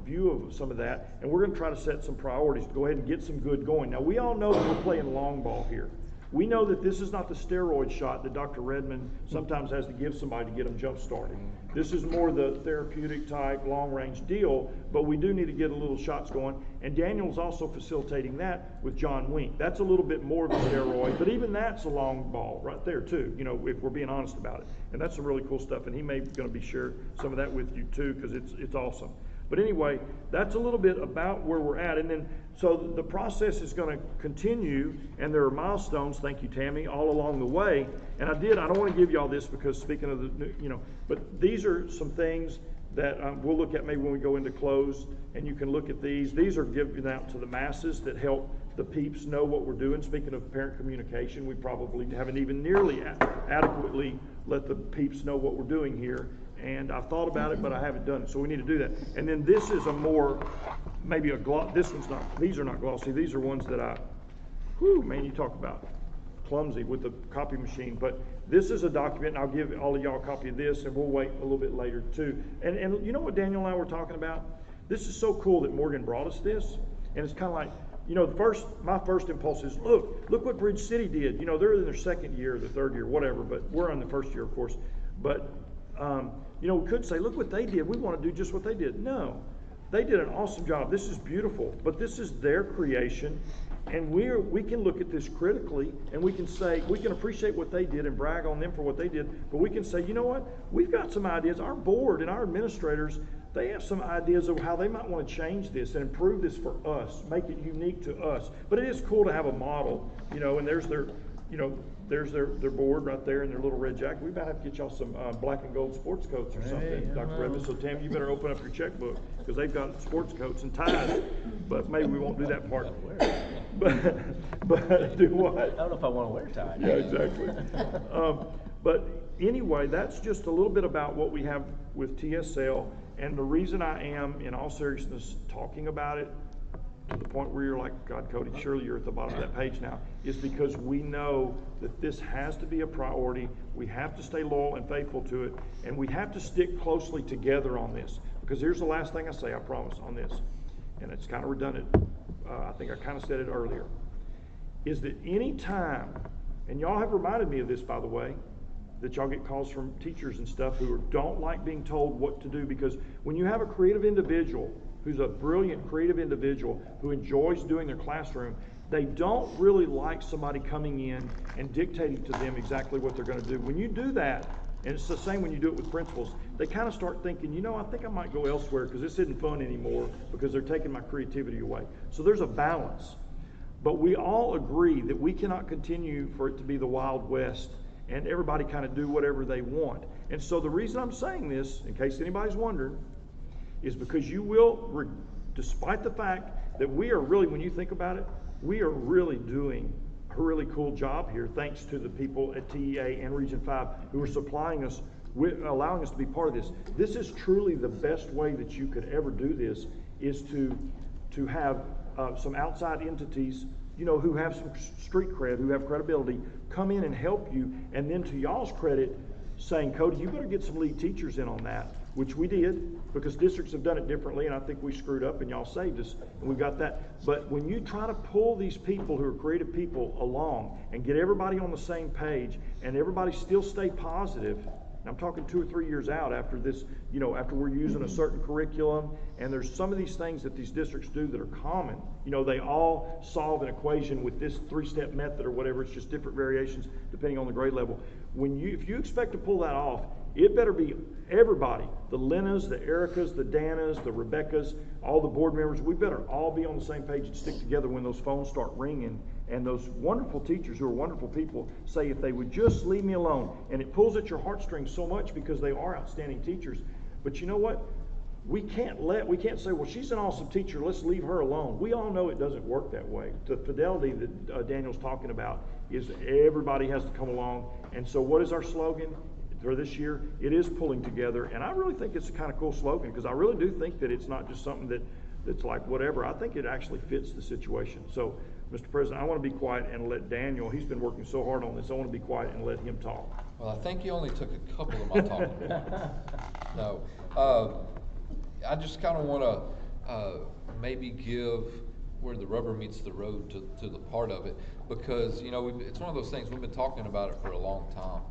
view of some of that, and we're going to try to set some priorities to go ahead and get some good going. Now, we all know that we're playing long ball here. We know that this is not the steroid shot that Dr. Redmond sometimes has to give somebody to get them jump started. This is more the therapeutic type, long range deal, but we do need to get a little shots going. And Daniel's also facilitating that with John Wink. That's a little bit more of a steroid, but even that's a long ball right there too, if we're being honest about it. And that's some really cool stuff, and he may be going to be sharing some of that with you too, because it's awesome. But anyway, that's a little bit about where we're at. And then, so the process is going to continue, and there are milestones, thank you, Tammy, all along the way. And I don't want to give you all this because speaking of the, but these are some things that we'll look at maybe when we go into close, and you can look at these. These are given out to the masses that help the peeps know what we're doing. Speaking of parent communication, we probably haven't even nearly adequately let the peeps know what we're doing here. And I've thought about it, but I haven't done it. So we need to do that. And then this is a more, maybe this one's not, these are not glossy. These are ones that you talk about clumsy with the copy machine. But this is a document, and I'll give all of y'all a copy of this, and we'll wait a little bit later too. And you know what Daniel and I were talking about? This is so cool that Morgan brought us this. And it's kind of like, my first impulse is, look what Bridge City did. They're in their second year, their third year, whatever, but we're in the first year, of course. But, we could say, look what they did. We want to do just what they did. No, they did an awesome job. This is beautiful, but this is their creation. And we can look at this critically, and we can say, we can appreciate what they did and brag on them for what they did, but we can say, you know what? We've got some ideas. Our board and our administrators, they have some ideas of how they might want to change this and improve this for us, make it unique to us. But it is cool to have a model, and there's their board right there in their little red jacket. We might have to get y'all some black and gold sports coats or something, Dr. Redmond. So, Tam, you better open up your checkbook because they've got sports coats and ties. But maybe we won't do that part. But do what? I don't know if I want to wear ties. Yeah, exactly. But anyway, that's just a little bit about what we have with TSL. And the reason I am, in all seriousness, talking about it to the point where you're like, God, Cody, surely you're at the bottom of that page now, is because we know that this has to be a priority. We have to stay loyal and faithful to it, and we have to stick closely together on this. Because here's the last thing I say, I promise, on this, and it's kind of redundant. I think I kind of said it earlier, is that any time, and y'all have reminded me of this, by the way, that y'all get calls from teachers and stuff who don't like being told what to do, because when you have a creative individual who's a brilliant creative individual who enjoys doing their classroom, they don't really like somebody coming in and dictating to them exactly what they're going to do. When you do that, and it's the same when you do it with principals, they kind of start thinking, I think I might go elsewhere because this isn't fun anymore because they're taking my creativity away. So there's a balance. But we all agree that we cannot continue for it to be the Wild West and everybody kind of do whatever they want. And so the reason I'm saying this, in case anybody's wondering, is because you will, despite the fact that we are really, when you think about it, we are really doing a really cool job here, thanks to the people at TEA and Region 5 who are supplying us, allowing us to be part of this. This is truly the best way that you could ever do this, is to have some outside entities, who have some street cred, who have credibility, come in and help you, and then to y'all's credit, saying, Cody, you better get some lead teachers in on that, which we did, because districts have done it differently, and I think we screwed up, and y'all saved us, and we got that. But when you try to pull these people who are creative people along and get everybody on the same page, and everybody still stay positive, and I'm talking 2 or 3 years out after this, after we're using a certain curriculum, and there's some of these things that these districts do that are common. They all solve an equation with this 3-step method or whatever. It's just different variations depending on the grade level. If you expect to pull that off, it better be everybody, the Lenas, the Ericas, the Danas, the Rebeccas, all the board members. We better all be on the same page and stick together when those phones start ringing. And those wonderful teachers who are wonderful people say, if they would just leave me alone. And it pulls at your heartstrings so much because they are outstanding teachers. But you know what? We can't say, well, she's an awesome teacher, let's leave her alone. We all know it doesn't work that way. The fidelity that Daniel's talking about is everybody has to come along. And so what is our slogan for this year? It is pulling together. And I really think it's a kind of cool slogan, because I really do think that it's not just something that's like whatever. I think it actually fits the situation. So, Mr. President, I want to be quiet and let Daniel, he's been working so hard on this, I want to be quiet and let him talk. Well, I think you only took a couple of my talking points. No. I just kind of want to maybe give where the rubber meets the road to the part of it, because, you know, it's one of those things, we've been talking about it for a long time.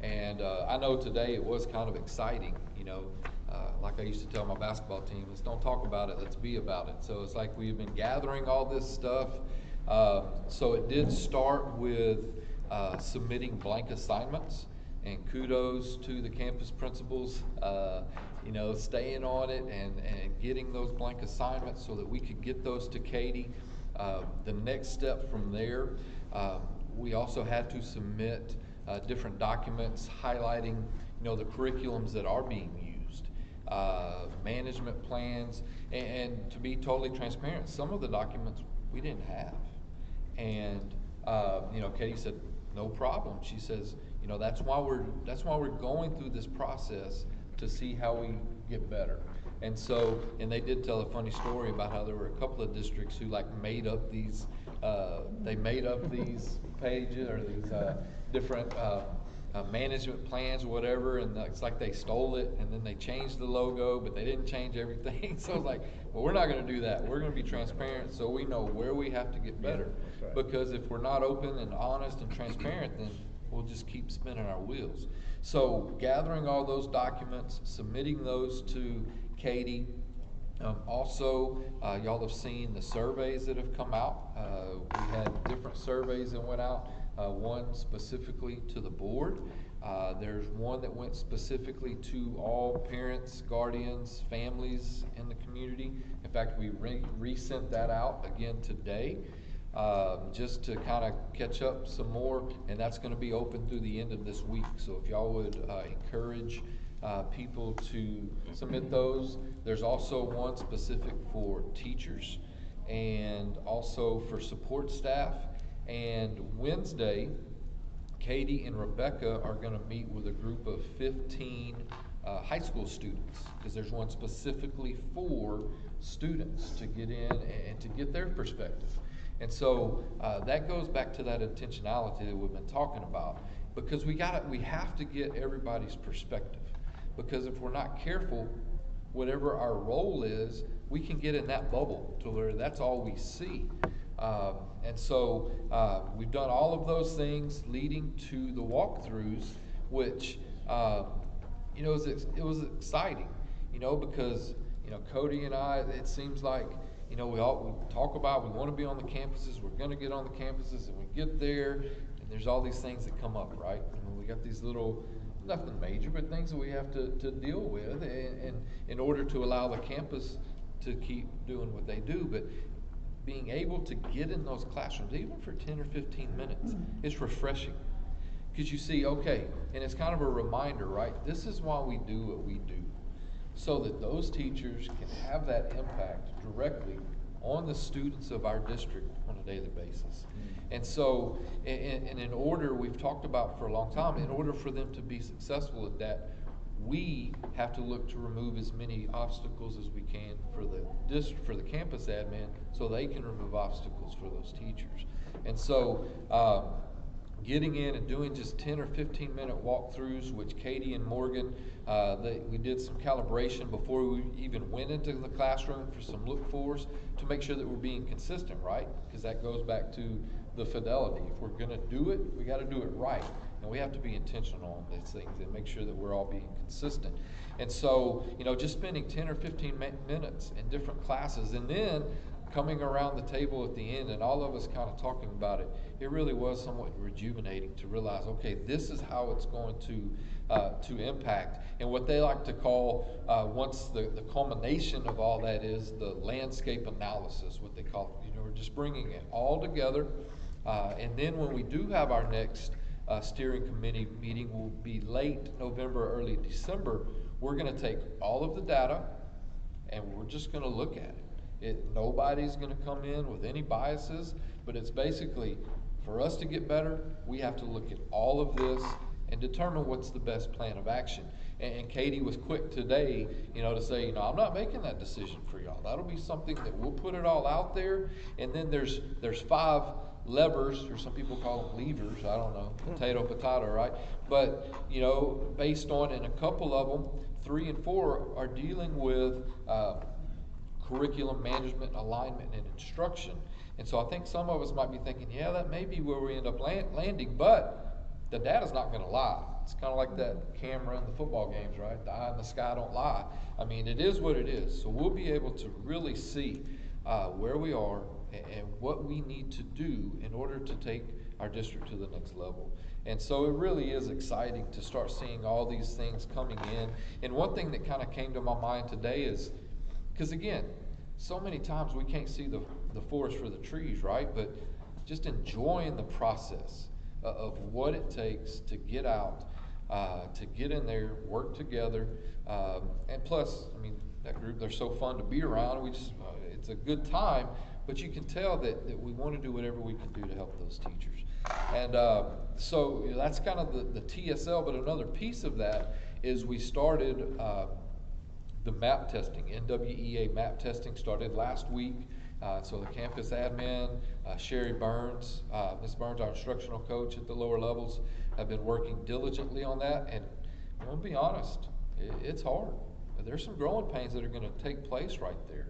And I know today it was kind of exciting, you know, like I used to tell my basketball team, let's don't talk about it, let's be about it. So it's like we've been gathering all this stuff. So it did start with submitting blank assignments, and kudos to the campus principals, you know, staying on it and getting those blank assignments so that we could get those to Katie. The next step from there, we also had to submit different documents highlighting, you know, the curriculums that are being used, management plans, and to be totally transparent, some of the documents we didn't have. And you know, Katie said, no problem. She says, you know, that's why we're going through this process, to see how we get better. And so, and they did tell a funny story about how there were a couple of districts who like made up these, they made up these pages or these different management plans or whatever, and it's like they stole it and then they changed the logo, but they didn't change everything. So I was like, well, we're not going to do that. We're going to be transparent so we know where we have to get better. Yeah, right. Because if we're not open and honest and transparent, then we'll just keep spinning our wheels. So gathering all those documents, submitting those to Katie. Also, y'all have seen the surveys that have come out. We had different surveys that went out, one specifically to the board. There's one that went specifically to all parents, guardians, families in the community. In fact, we resent that out again today, just to kind of catch up some more, and that's going to be open through the end of this week. So if y'all would encourage people to submit those. There's also one specific for teachers and also for support staff. And Wednesday, Katie and Rebecca are going to meet with a group of 15 high school students, because there's one specifically for students to get in and to get their perspective. And so that goes back to that intentionality that we've been talking about, because we have to get everybody's perspective. Because if we're not careful, whatever our role is, we can get in that bubble to where that's all we see. And so we've done all of those things leading to the walkthroughs, which you know, it was exciting, you know, because, you know, Cody and I, it seems like, you know, we talk about we want to be on the campuses, we're going to get on the campuses, and we get there, and there's all these things that come up, right? I mean, we got these little, nothing major, but things that we have to deal with, and in order to allow the campus to keep doing what they do. But being able to get in those classrooms, even for 10 or 15 minutes, is refreshing. Because you see, okay, and it's kind of a reminder, right? This is why we do what we do, so that those teachers can have that impact directly on the students of our district on a daily basis. And so, and in order, we've talked about for a long time, in order for them to be successful at that, we have to look to remove as many obstacles as we can for the campus admin, so they can remove obstacles for those teachers. And so, getting in and doing just 10 or 15 minute walkthroughs, which Katie and Morgan, we did some calibration before we even went into the classroom for some look-fors to make sure that we're being consistent, right? Because that goes back to the fidelity. If we're going to do it, we got to do it right. And we have to be intentional on these things and make sure that we're all being consistent. And so, you know, just spending 10 or 15 minutes in different classes, and then coming around the table at the end and all of us kind of talking about it, it really was somewhat rejuvenating to realize, okay, this is how it's going to impact. And what they like to call, once the culmination of all that is the landscape analysis, what they call it. You know, we're just bringing it all together. And then when we do have our next steering committee meeting, will be late November, early December, we're going to take all of the data and we're just going to look at it. Nobody's going to come in with any biases, but it's basically, for us to get better, we have to look at all of this and determine what's the best plan of action. And Katie was quick today, you know, to say, you know, I'm not making that decision for y'all. That'll be something that we'll put it all out there. And then there's 5 levers, or some people call them levers, I don't know, potato, right? But, you know, based on, and a couple of them, 3 and 4, are dealing with curriculum management, alignment, and instruction. And so I think some of us might be thinking, yeah, that may be where we end up landing, but the data's not going to lie. It's kind of like that camera in the football games, right? The eye in the sky don't lie. I mean, it is what it is. So we'll be able to really see where we are and what we need to do in order to take our district to the next level. And so it really is exciting to start seeing all these things coming in. And one thing that kind of came to my mind today is, because again, so many times we can't see the forest for the trees, right? But just enjoying the process of what it takes to get out, to get in there, work together, and plus, I mean, that group, they're so fun to be around. We just, it's a good time, but you can tell that we want to do whatever we can do to help those teachers. And so you know, that's kind of the TSL, but another piece of that is we started the MAP testing. NWEA MAP testing started last week. So the campus admin, Sherry Burns, Ms. Burns, our instructional coach at the lower levels, have been working diligently on that. And I'm going to be honest, it's hard. There's some growing pains that are going to take place right there.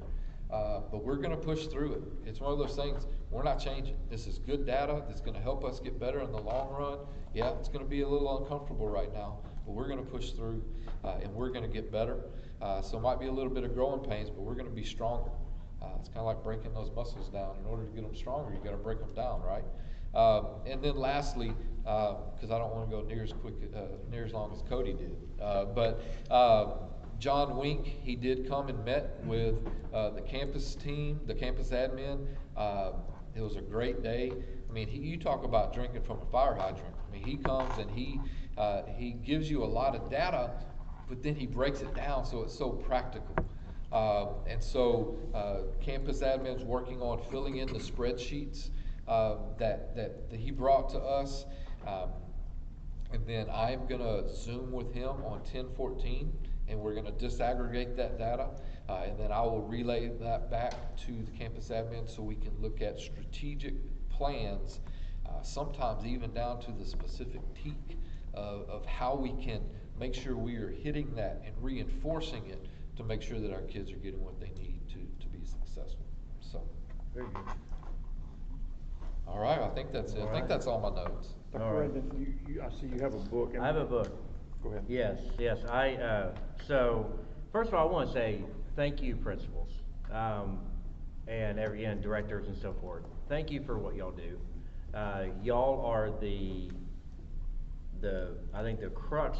But we're going to push through it. It's one of those things, we're not changing. This is good data that's going to help us get better in the long run. Yeah, it's going to be a little uncomfortable right now, but we're going to push through and we're going to get better. So it might be a little bit of growing pains, but we're going to be stronger. It's kind of like breaking those muscles down. In order to get them stronger, you got to break them down, right? And then lastly, because I don't want to go near as long as Cody did, but John Wink, he did come and met with the campus team, the campus admin. It was a great day. I mean, you talk about drinking from a fire hydrant. I mean, he comes and he gives you a lot of data, but then he breaks it down so it's so practical. And so campus admin's working on filling in the spreadsheets that he brought to us. And then I'm going to Zoom with him on 10/14, and we're going to disaggregate that data. And then I will relay that back to the campus admin so we can look at strategic plans, sometimes even down to the specific teak of how we can make sure we are hitting that and reinforcing it to make sure that our kids are getting what they need to be successful. So, very good. All right, I think that's it. I think that's all my notes. Dr. Redden, I see you have a book. I have a book. Go ahead. Yes. So first of all, I want to say thank you, principals, and directors and so forth. Thank you for what y'all do. Y'all are I think the crux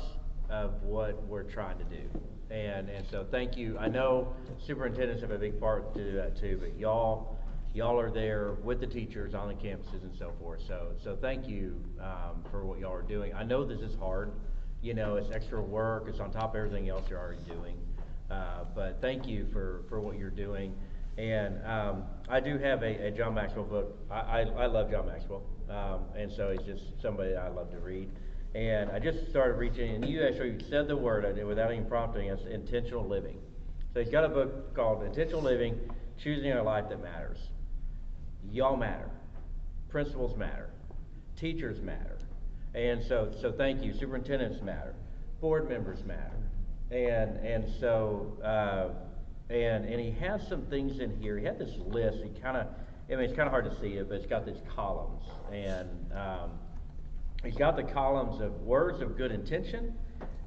of what we're trying to do. And so thank you. I know superintendents have a big part to do that too, but y'all are there with the teachers on the campuses and so forth. So thank you for what y'all are doing. I know this is hard. You know, it's extra work. It's on top of everything else you're already doing. But thank you for what you're doing. And I do have a John Maxwell book. I love John Maxwell. And so he's just somebody that I love to read. And I just started reaching, and you actually said the word without even prompting us, intentional living. So he's got a book called Intentional Living, Choosing a Life That Matters. Y'all matter. Principals matter. Teachers matter. And so thank you. Superintendents matter. Board members matter. And so he has some things in here. He had this list. It's kind of hard to see it, but it's got these columns. And he's got the columns of words of good intention,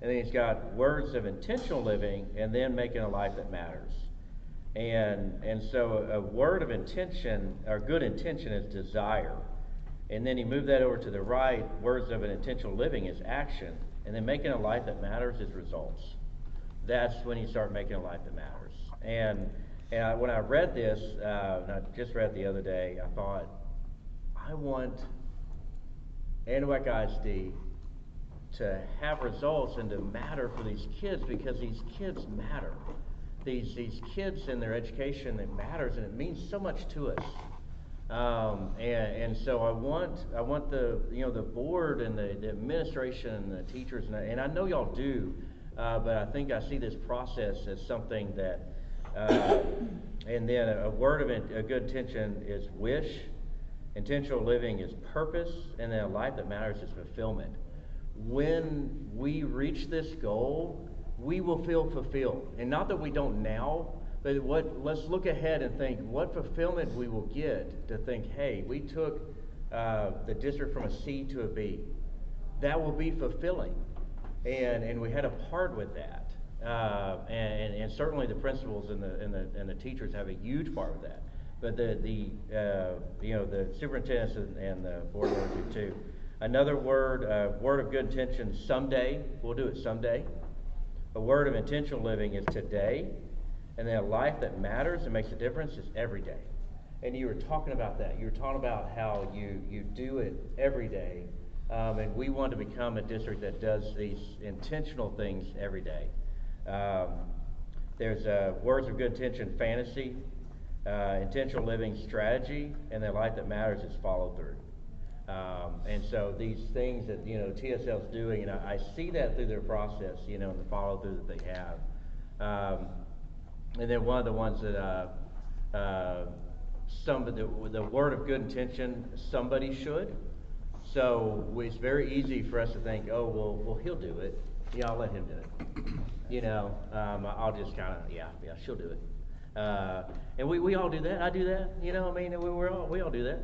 and then he's got words of intentional living, and then making a life that matters. And so a word of intention, or good intention, is desire. And then he moved that over to the right. Words of an intentional living is action. And then making a life that matters is results. That's when you start making a life that matters. And when I read this, and I just read it the other day, I thought, I want Anahuac ISD to have results and to matter for these kids, because these kids matter. These kids and their education, it matters, and it means so much to us. And so I want the board and the administration and the teachers, and I know y'all do, but I think I see this process as something that, and then a word of a good intention is wish, Intentional living is purpose, and then a life that matters is fulfillment. When we reach this goal, we will feel fulfilled. And not that we don't now, but let's look ahead and think what fulfillment we will get to think, hey, we took the district from a C to a B. That will be fulfilling. And we had a part with that. And certainly the principals and the teachers have a huge part with that. But the superintendents and the board members do too. Another word of good intention, someday. We'll do it someday. A word of intentional living is today. And then a life that matters and makes a difference is every day. And you were talking about that. You were talking about how you do it every day. And we want to become a district that does these intentional things every day. There's words of good intention, fantasy, intentional living, strategy, and the life that matters is follow through. And so these things that TSL is doing, and I see that through their process, and the follow through that they have. And then one of the ones that the word of good intention, somebody should. So it's very easy for us to think, oh, well, he'll do it. Yeah, I'll let him do it. I'll just kind of, yeah, she'll do it. And we all do that. I do that. We all do that.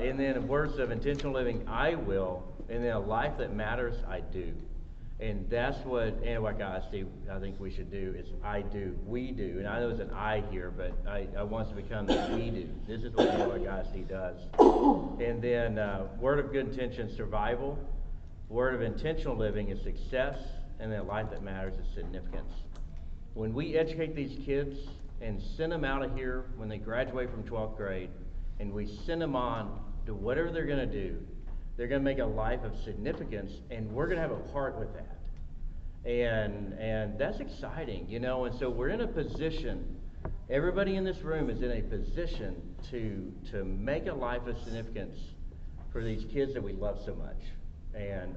And then words of intentional living, I will. And then a life that matters, I do. And that's what Anahuac ISD, I think we should do, is I do, we do. And I know there's an I here, but I want us to become the we do. This is what Anahuac ISD does. And then word of good intention, survival. Word of intentional living is success. And then life that matters is significance. When we educate these kids and send them out of here when they graduate from 12th grade, and we send them on to whatever they're going to do, they're going to make a life of significance, and we're going to have a part with that. And that's exciting, and so we're in a position, everybody in this room is in a position to make a life of significance for these kids that we love so much. And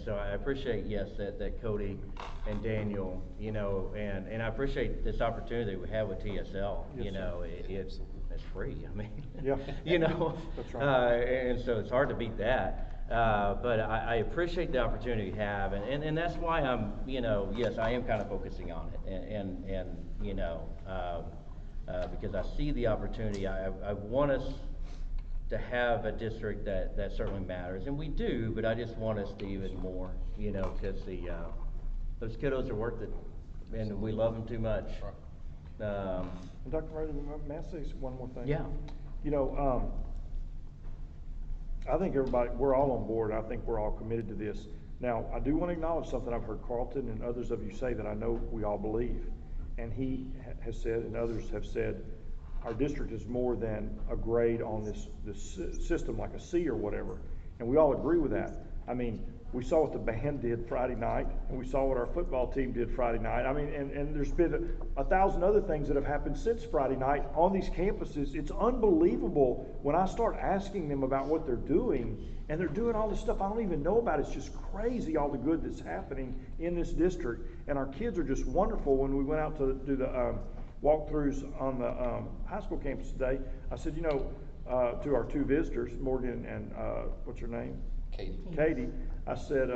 so I appreciate, yes, that Cody and Daniel, and I appreciate this opportunity we have with TSL. Yes, it's free. Yeah. That's right. And so it's hard to beat that. But I appreciate the opportunity we have, and that's why I'm, yes, I am kind of focusing on it, and because I see the opportunity. I want us to have a district that certainly matters, and we do, but I just want us to even more, because those kiddos are worth it, and we love them too much. Dr. Murray, may I say one more thing? Yeah. I think we're all on board. I think we're all committed to this. Now, I do want to acknowledge something I've heard Carlton and others of you say that I know we all believe. And he has said, and others have said, our district is more than a grade on this system, like a C or whatever. And we all agree with that. We saw what the band did Friday night, and we saw what our football team did Friday night. And there's been 1,000 other things that have happened since Friday night on these campuses. It's unbelievable when I start asking them about what they're doing, and they're doing all this stuff I don't even know about. It's just crazy, all the good that's happening in this district. And our kids are just wonderful. When we went out to do the walkthroughs on the high school campus today, I said, to our two visitors, Morgan and what's her name? Katie. I said,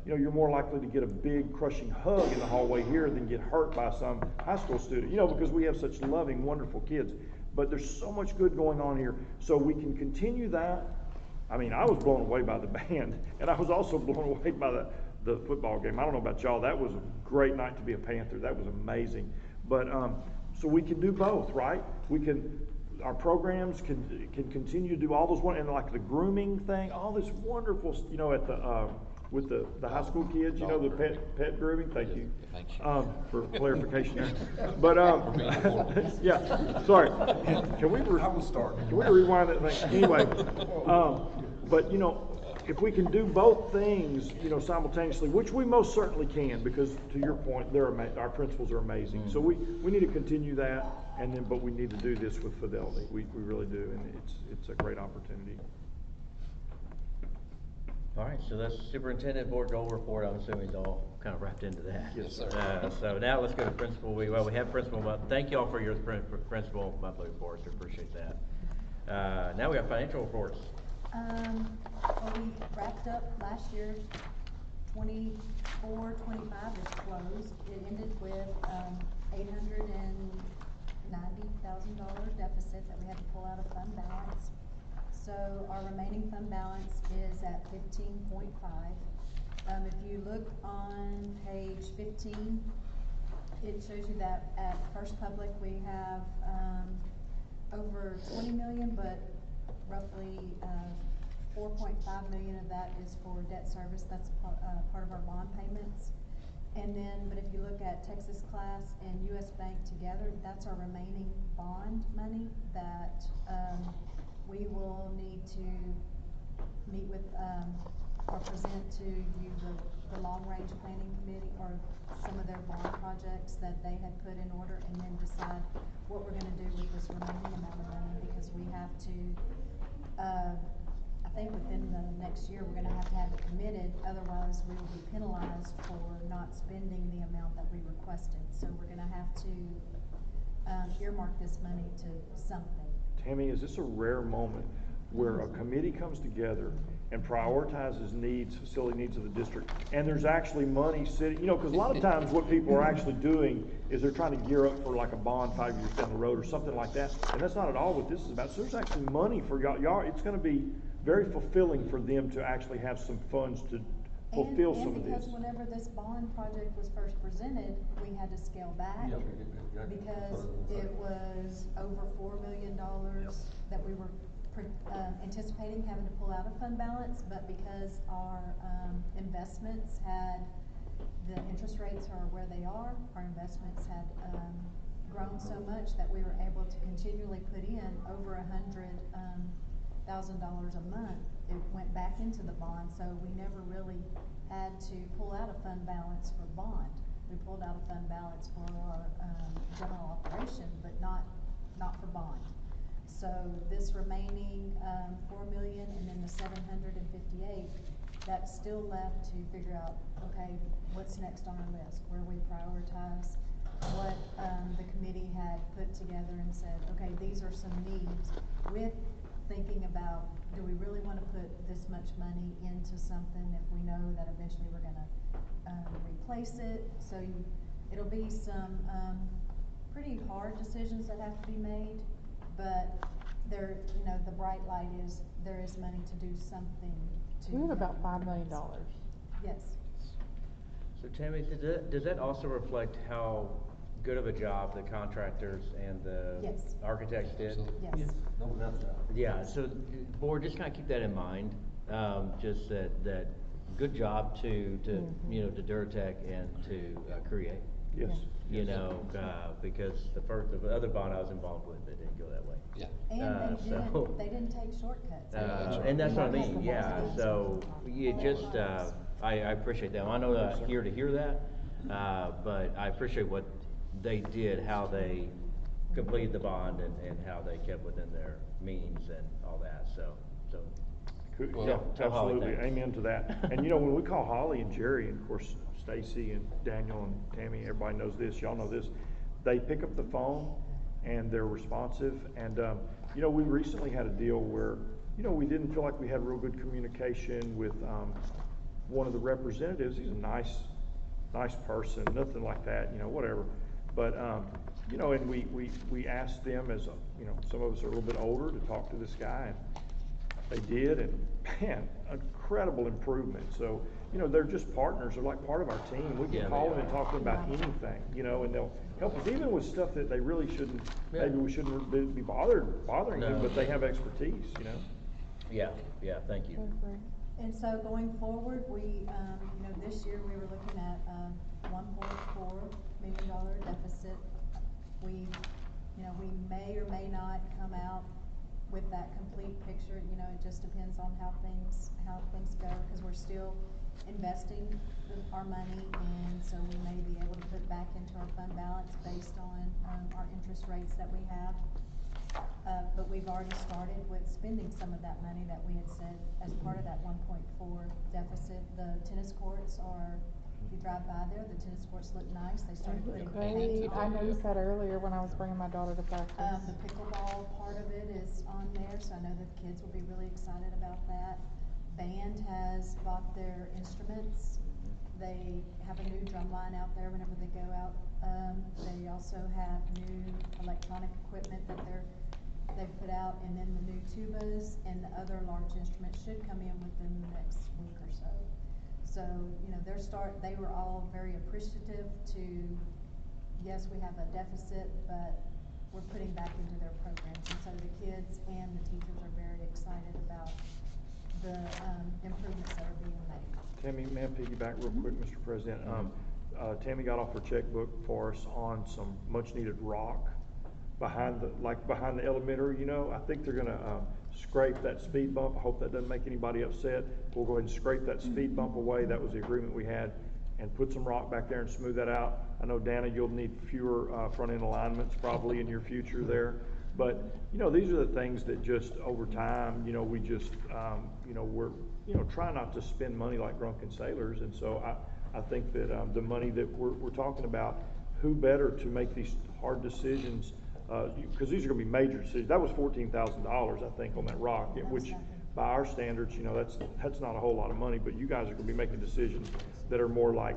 you're more likely to get a big crushing hug in the hallway here than get hurt by some high school student, because we have such loving, wonderful kids. But there's so much good going on here, so we can continue that. I was blown away by the band, and I was also blown away by the football game. I don't know about y'all. That was a great night to be a Panther. That was amazing. But so we can do both, right? Our programs can continue to do all those and like the grooming thing, all this wonderful, at the with the high school kids, the pet grooming. Thank you. For clarification there. But yeah, sorry. Can we? I will start. Can we rewind that thing? Anyway, but if we can do both things, simultaneously, which we most certainly can, because to your point, our principals are amazing. So we need to continue that, but we need to do this with fidelity. We really do, and it's a great opportunity. All right, so that's superintendent board goal report. I'm assuming it's all kind of wrapped into that. Yes, sir. So now let's go to principal. We have principal month. Thank you all for your principal monthly reports. I appreciate that. Now we have financial reports. Well, we wrapped up last year, 24, 25 is closed. It ended with, $890,000 deficit that we had to pull out of fund balance. So our remaining fund balance is at 15.5. If you look on page 15, it shows you that at First Public, we have, over 20 million, but roughly, 4.5 million of that is for debt service. That's part of our bond payments. And then, but if you look at Texas Class and US Bank together, that's our remaining bond money that, we will need to meet with, or present to you the long range planning committee or some of their bond projects that they had put in order, and then decide what we're gonna do with this remaining amount of money, because we have to, I think within the next year, we're gonna have it committed, otherwise we will be penalized for not spending the amount that we requested. So we're gonna have to, earmark this money to something. Tammy, is this a rare moment where a committee comes together and prioritizes needs, facility needs of the district, and there's actually money sitting, because a lot of times what people are actually doing is they're trying to gear up for like a bond 5 years down the road or something like that, and that's not at all what this is about. So there's actually money for y'all. It's gonna be very fulfilling for them to actually have some funds to fulfill some of Because this. whenever this bond project was first presented, we had to scale back because it was over $4 million that we were anticipating having to pull out of fund balance, but because our investments had, the interest rates are where they are, our investments had grown so much that we were able to continually put in over $100,000 a month. It went back into the bond, so we never really had to pull out a fund balance for bond. We pulled out a fund balance for our general operation, but not for bond. So this remaining 4 million and then the 758, that's still left to figure out, okay, what's next on our list, where we prioritize what the committee had put together and said, okay, these are some needs, with thinking about, do we really want to put this much money into something if we know that eventually we're going to replace it? So it'll be some pretty hard decisions that have to be made, but there, the bright light is there is money to do something. We have about $5 million. Yes. So Tammy, does that also reflect how good of a job the contractors and the architects did? Yes. Yeah, so board, just kind of keep that in mind. Just that good job to Durtech and to Create. Yes. Because the other bond I was involved with, it didn't go that way. Yeah. And they didn't take shortcuts. And that's what I mean. Yeah. So you just, I appreciate that. I know that I'm here to hear that, but I appreciate what they did, how they completed the bond, and how they kept within their means and all that. So. Well, absolutely, amen to that. And when we call Holly and Jerry, and of course Stacy and Daniel and Tammy, everybody knows this, y'all know this, they pick up the phone and they're responsive. And we recently had a deal where we didn't feel like we had real good communication with one of the representatives. He's a nice person, nothing like that, whatever. But and we asked them, as some of us are a little bit older, to talk to this guy, and they did, and man, incredible improvement. So, they're just partners. They're like part of our team. We can call them and talk to them about anything, and they'll help us even with stuff that they really shouldn't, maybe we shouldn't be bothering them, but they have expertise, Yeah, thank you. And so going forward, we, this year we were looking at $1.4 million deficit. We may or may not come out with that complete picture. It just depends on how things go, because we're still investing our money, and so we may be able to put back into our fund balance based on our interest rates that we have. But we've already started with spending some of that money that we had said as part of that 1.4 deficit. The tennis courts are If you drive by there, the tennis courts look nice. They started putting paint Great. I on them. noticed that earlier when I was bringing my daughter to practice. The pickleball part of it is on there, so I know that the kids will be really excited about that. Band has bought their instruments. They have a new drum line out there whenever they go out. They also have new electronic equipment that they've put out, and then the new tubas and the other large instruments should come in within the next week or so. So, you know, they were all very appreciative to, yes, we have a deficit, but we're putting back into their programs. And so the kids and the teachers are very excited about the improvements that are being made. Tammy, may I piggyback real quick, Mr. President? Tammy got off her checkbook for us on some much needed rock behind the elementary, you know. I think they're gonna scrape that speed bump. I hope that doesn't make anybody upset. We'll go ahead and scrape that speed bump away. That was the agreement we had, and put some rock back there and smooth that out. I know, Dana, you'll need fewer front end alignments probably in your future there. But, you know, these are the things that just over time, you know, we just, you know, we're, you know, try not to spend money like drunken sailors. And so I think that the money that we're talking about, who better to make these hard decisions, because these are going to be major decisions. That was $14,000, I think, on that rock, which by our standards, you know, that's not a whole lot of money, but you guys are going to be making decisions that are more like,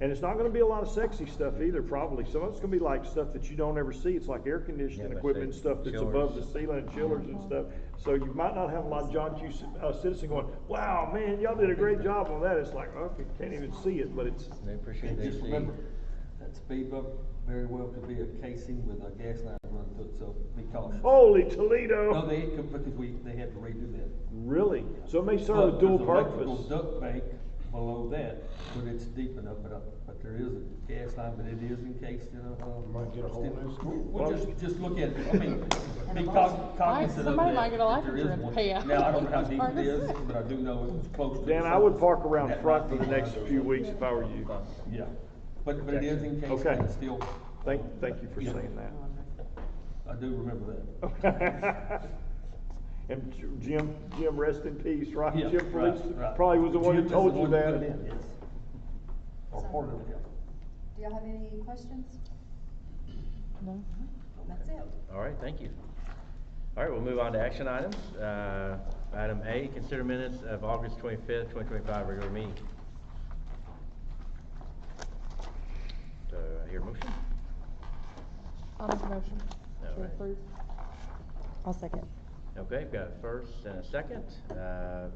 and it's not going to be a lot of sexy stuff either, probably. Some of it's going to be like stuff that you don't ever see. It's like air conditioning equipment and stuff that's above the ceiling, and chillers and stuff. So you might not have a lot of John Q. Citizen going, wow, man, y'all did a great job on that. It's like, oh, you can't even see it, but it's. They appreciate they just remember, that speed bump very well could be a casing with a gas line running through it, so be cautious. Holy Toledo! No, they because they had to redo that. Really? So it may serve a dual purpose. There's an electrical duct bank below that, but it's deep enough. But there is a gas line, but it is encased in a. Might get a whole new school. Well, just look at it. I mean, be cognizant of Somebody that. might get a life There is insurance one. payout. Now I don't know how deep it is, but I do know it was close to. Dan, I would park around front for the next few weeks if I were you. Yeah, but it is encased. Okay. And it's still. Thank you for saying that. I do remember that. And Jim, rest in peace, right? Yeah, Jim right. probably was the one who Jim told is the you one who that. put it in, yes. Or part of it, yeah. Do y'all have any questions? No. That's it. All right, thank you. All right, we'll move on to action items. Item A, consider minutes of August 25th, 2025 regular meeting. So I hear a motion. I'll make a motion All to right. approve. I'll second. Okay, we've got a first and a second.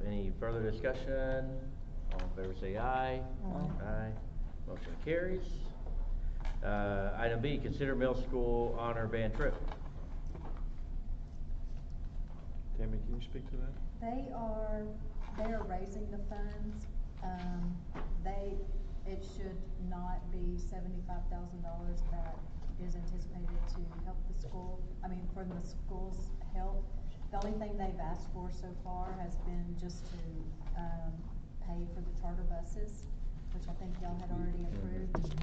Any further discussion? All in favor say aye. Aye. Motion carries. Item B, consider middle school honor band trip. Tammy, can you speak to that? They are raising the funds. It should not be $75,000 that is anticipated to help the school. I mean, for the school's help. The only thing they've asked for so far has been just to pay for the charter buses, which I think y'all had already approved.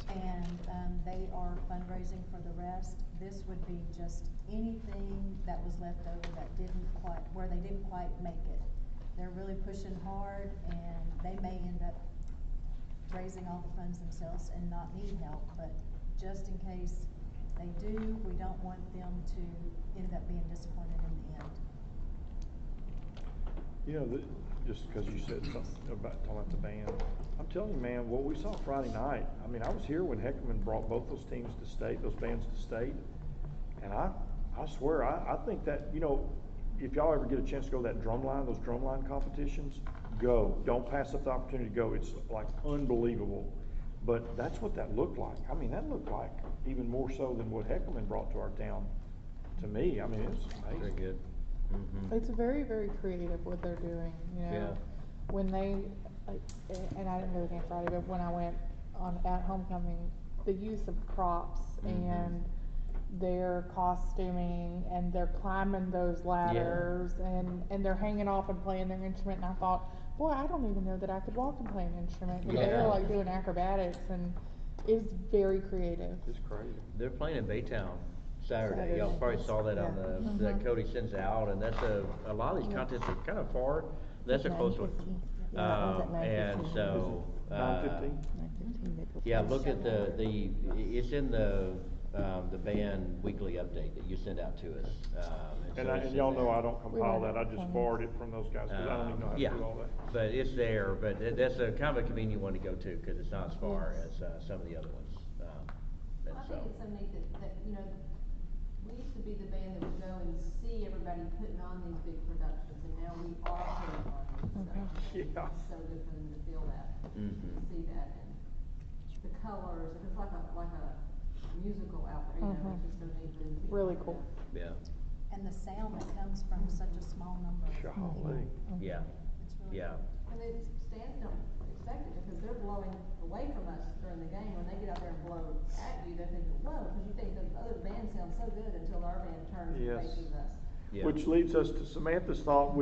And they are fundraising for the rest. This would be just anything that was left over that they didn't quite make it. They're really pushing hard, and they may end up raising all the funds themselves and not need help, but just in case they do, we don't want them to end up being disappointed in the end. You know, just because you said something about talking about the band, I'm telling you, man, what we saw Friday night. I mean, I was here when Heckman brought both those teams to state, those bands to state, and I swear, I think that, you know, if y'all ever get a chance to go to that those drumline competitions, go. Don't pass up the opportunity to go. It's like unbelievable. But that's what that looked like. I mean, that looked like even more so than what Heckman brought to our town. To me, I mean, it's amazing. Very good. Mm-hmm. It's very, very creative what they're doing, you know. Yeah. When they, and I didn't go again Friday, but when I went at homecoming, the use of props and their costuming, and they're climbing those ladders, and they're hanging off and playing their instrument, and I thought, boy, I don't even know that I could walk and play an instrument, but they're like doing acrobatics, and it's very creative. It's crazy. They're playing in Baytown Saturday. Y'all probably saw that on the that Cody sends out, and that's a lot of these contests are kind of far. That's a close one. And so 9:15? 9:15, they go Yeah, first. look at it's in the band weekly update that you send out to us. So it's And in y'all know there. I don't compile that, I just forward it from those guys, because I don't even know how to Yeah, do all that. but it's there, but that's a kind of a convenient one to go to, because it's not as far as some of the other ones. And I so. think it's so neat that, you know, we used to be the band that would go and see everybody putting on these big productions, and now we are putting on these stuff. Yeah. It's so good for them to feel that, to see that, and the colors, and it's like a musical out there, you know, it's just so neat for them to be. Really cool. Yeah. And the sound that comes from such a small number. Golly. Yeah. It's really Yeah. And the stands don't expect it, because they're blowing away from us during the game. When they get out there and blow at you, they're thinking, whoa, because you think the other band sounds so good until our band turns and Yes. faces us. Yeah. Which leads us to Samantha's thought,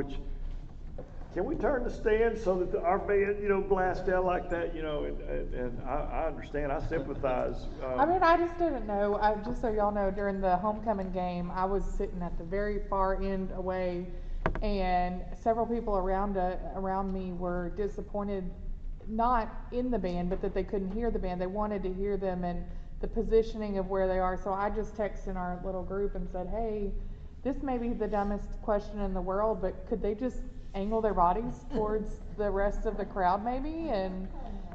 can we turn the stand so that our band, you know, blast out like that, you know, and I understand, I sympathize. I mean, I just didn't know, just so y'all know, during the homecoming game, I was sitting at the very far end away, and several people around me were disappointed, not in the band, but that they couldn't hear the band. They wanted to hear them and the positioning of where they are. So I just texted in our little group and said, hey, this may be the dumbest question in the world, but could they just angle their bodies towards the rest of the crowd maybe? And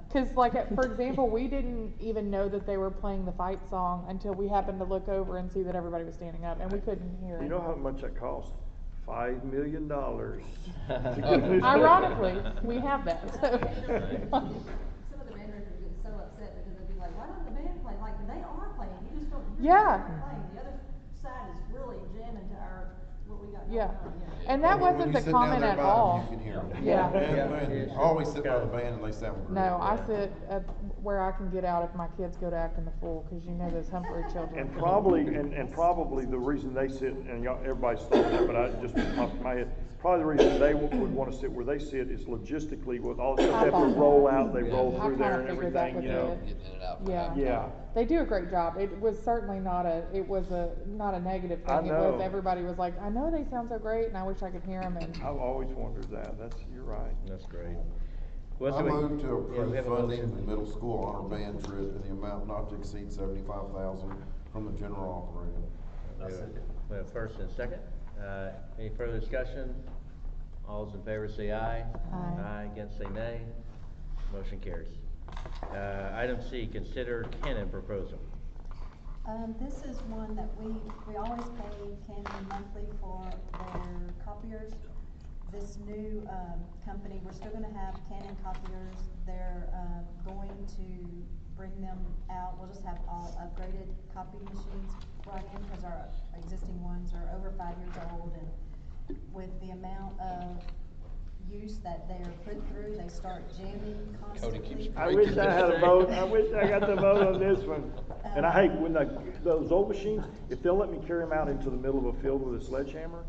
because, like, for example, we didn't even know that they were playing the fight song until we happened to look over and see that everybody was standing up, and we couldn't hear it. You know how much that cost? $5 million. Ironically, we have that. So. Some of the band directors get so upset because they'd be like, why don't the band play? Like, they are playing, you just don't hear them playing. The other side is really jamming to what we got going on. And that wasn't the comment at all. You can hear them. Yeah. I always sit by the band and they sound great. No, I sit at where I can get out if my kids go to acting the fool, because you know those Humphrey children. And probably the reason they sit, and y'all, everybody's thought that, but I just popped in my head, probably the reason they would want to sit where they sit is logistically, with all the stuff they have to roll out, they roll through there and everything, you know. Yeah. They do a great job. It was certainly not a negative thing. I know. It was, everybody was like, I know they sound so great, and I wish I could hear them. And I've always wondered that. You're right. That's great. I move to approve funding the middle school honor band trip in the amount not to exceed $75,000 from the general operating. We have first and second. Any further discussion? All those in favor say aye. Aye. Against say nay. Motion carries. Item C, consider Canon proposal. This is one that we always pay Canon monthly for their copiers. This new company, we're still going to have Canon copiers. They're going to bring them out. We'll just have all upgraded copy machines brought in, because our existing ones are over 5 years old, and with the amount of use that they're put through, they start jamming constantly. I wish I had a vote. I wish I got the vote on this one. And I hate when those old machines, if they'll let me carry them out into the middle of a field with a sledgehammer.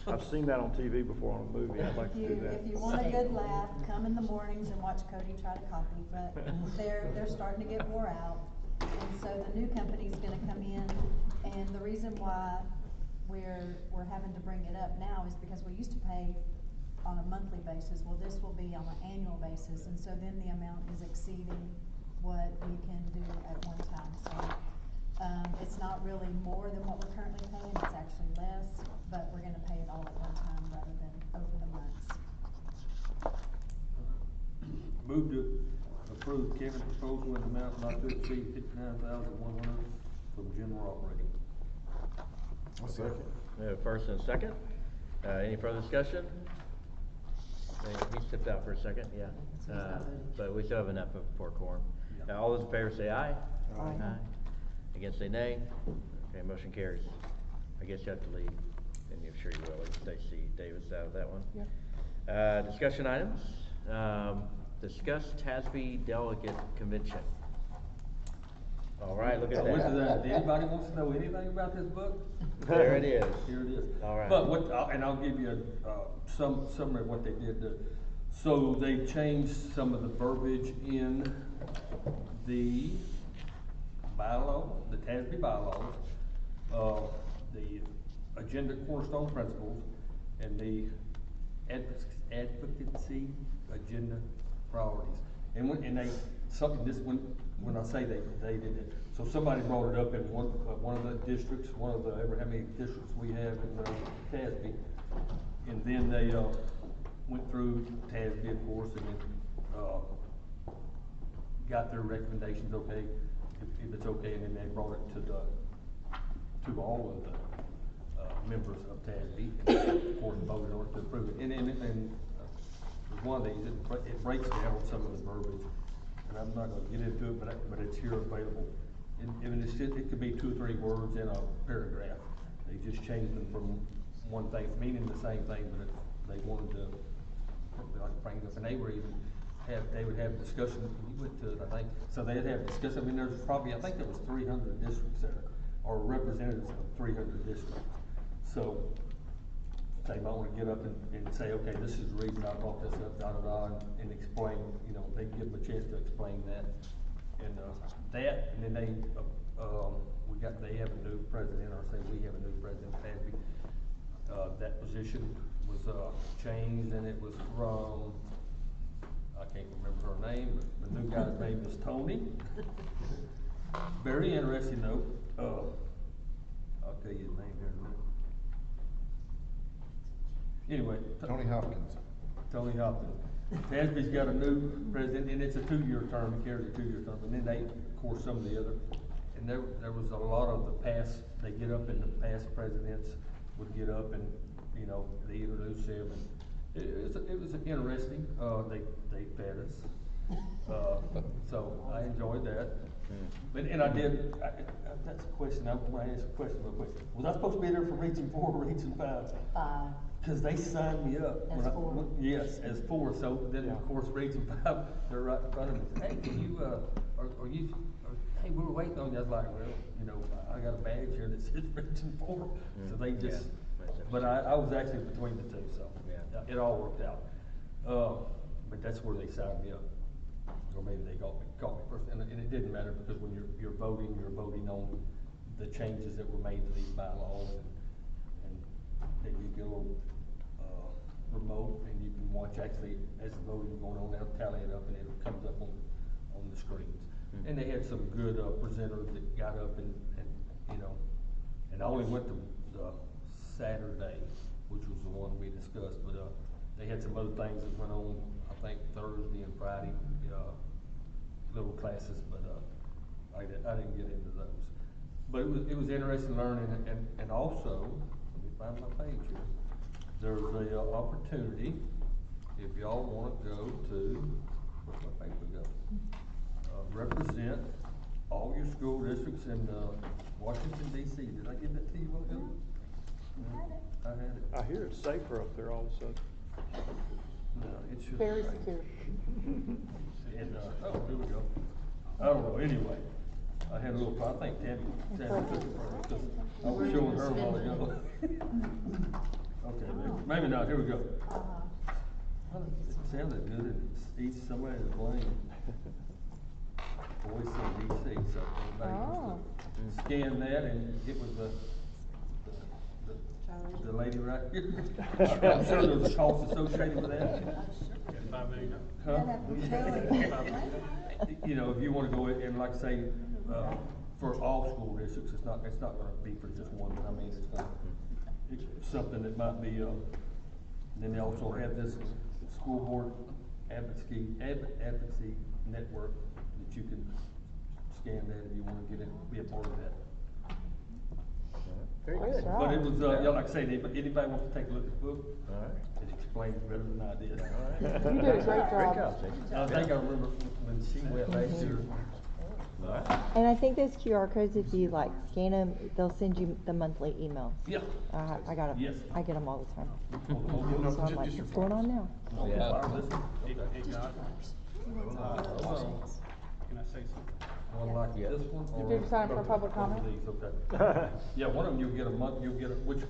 I've seen that on TV before on a movie. I'd like to do that. If you want a good laugh, come in the mornings and watch Cody try to copy, but they're starting to get wore out. And so the new company's gonna come in, and the reason why we're having to bring it up now is because we used to pay on a monthly basis. Well, this will be on an annual basis, and so then the amount is exceeding what we can do at one time. So it's not really more than what we're currently paying, it's actually less, but we're gonna pay it all at one time rather than over the months. Move to approve Kevin's proposal in the amount not to exceed $59,100 from general operating. A second. We have first and second. Any further discussion? He stepped out for a second, yeah. But we still have enough for quorum. All those in favor say aye. Aye. Against say nay. Okay, motion carries. I guess you have to leave, and I'm sure you will, if Stacy Davis out of that one. Yep. Discussion items. Discuss TASB delegate convention. All right, look at that. Anybody wants to know anything about this book? There it is. Here it is. All right. But I'll give you some summary of what they did. So they changed some of the verbiage in the bylaw, the TASB bylaws, the agenda cornerstone principles, and the advocacy agenda priorities. And when I say they did it, so somebody brought it up in one of the districts, ever how many districts we have in TASB, and then they went through TASB, of course, and then got their recommendations okay, if it's okay, and then they brought it to all of the members of TASB, and of course voted on it to approve it. And one of these, it breaks down some of the verbiage, and I'm not going to get into it, but it's here available. It could be 2 or 3 words in a paragraph. They just changed them from one thing, meaning the same thing, but they wanted to bring it up, and they would have discussion. You went to it, I think. So they'd have discussion. I mean, there's probably, I think there was 300 districts there, or representatives of 300 districts. So they might want to get up and say, okay, this is the reason I brought this up, and explain, they give them a chance to explain that. And then they have a new president, or say we have a new president, that position was changed, and it was from, I can't remember her name, but the new guy's name is Tony. Very interesting note. I'll tell you his name here in a minute. Anyway, Tony Hopkins. Tony Hopkins. TASB's got a new president, and it's a 2-year term. He carries a 2-year term, and then they, of course, some of the other. And there was a lot of the past. They get up, and the past presidents would get up, and they introduce them, and it was interesting. They fed us, so I enjoyed that. And I did. That's a question. I want to ask a question real quick. Was I supposed to be there for Region 4 or Region 5? 5. Because they signed me up. As 4? Yes, as 4. So then, of course, Region 5, they're right in front of me. Hey, can you, hey, we were waiting on you. I was like, well, I got a badge here that says Region 4. So they just, but I was actually between the two, so it all worked out. But that's where they signed me up. Or maybe they called me first. And it didn't matter, because when you're voting on the changes that were made to these bylaws, and then you get a little remote, and you can watch actually as the voting is going on. They'll tally it up, and it comes up on the screens. And they had some good presenters that got up and I only went to the Saturday, which was the one we discussed, but they had some other things that went on, I think Thursday and Friday, little classes, but I didn't get into those. But it was interesting learning, and also, let me find my page here. There's a opportunity, if y'all want to go to, where's my paper go? Represent all your school districts in Washington, D.C. Did I give that to you a while ago? I had it. I hear it's safer up there all of a sudden. No, it should. Very secure. And, oh, here we go. I don't know, anyway. I had a little, I think Tammy took it from me, because I was showing her a while ago. Okay, maybe not, here we go. It sounded good, and each somebody to blame. Voice in DC, so everybody wants to scan that, and it was the lady right here. I'm sure there's a cost associated with that. Huh? If you want to go in and, like I say, for all school districts, it's not going to be for just one. I mean, it's something that might be. Then they also have this school board advocacy network that you can scan that if you want to get in, be a part of that. Very good. But it was, like I say, anybody wants to take a look at the book, it explains better than I did. You did a great job. I think I remember when she went last year. And I think those QR codes, if you scan them, they'll send you the monthly emails. Yeah. I got them. Yes. I get them all the time. So I'm like, what's going on now? Can I say something? One like this one? Did you sign for public comment? Okay. Yeah, one of them you'll get a month, which I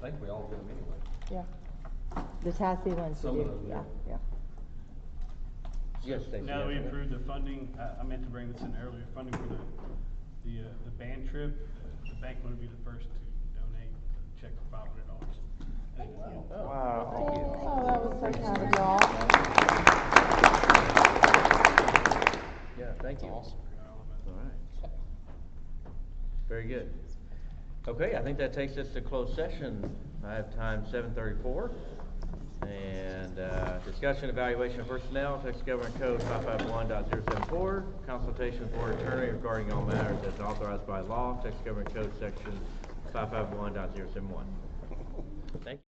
think we all get them anyway. Yeah. The TASB ones. Some of them, yeah. Yes, thank you. Now that we approved the funding, I meant to bring this in earlier, funding for the band trip. The bank would be the first to donate a check for $500. Thank you. Wow. Oh, that was so kind of y'all. Yeah, thank you. Awesome. All right. Very good. Okay, I think that takes us to closed session. I have time 7:34. And discussion, evaluation of personnel, Texas Government Code 551.074, consultation with board attorney regarding all matters as authorized by law, Texas Government Code section 551.071. Thank you.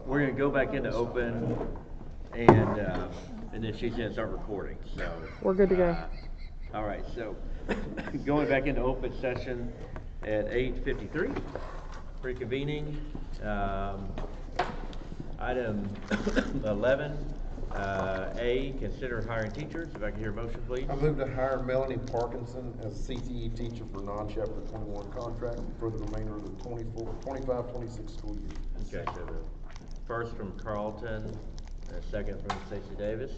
we're gonna go back into open, and then she's gonna start recording, so. We're good to go. All right, so, going back into open session at 8:53, reconvening. Item 11, A, consider hiring teachers. If I can hear a motion, please. I move to hire Melanie Parkinson as CTE teacher for non-chapter 21 contract for the remainder of the 25-26 school year. Okay, so the first from Carlton, a second from Stacey Davis.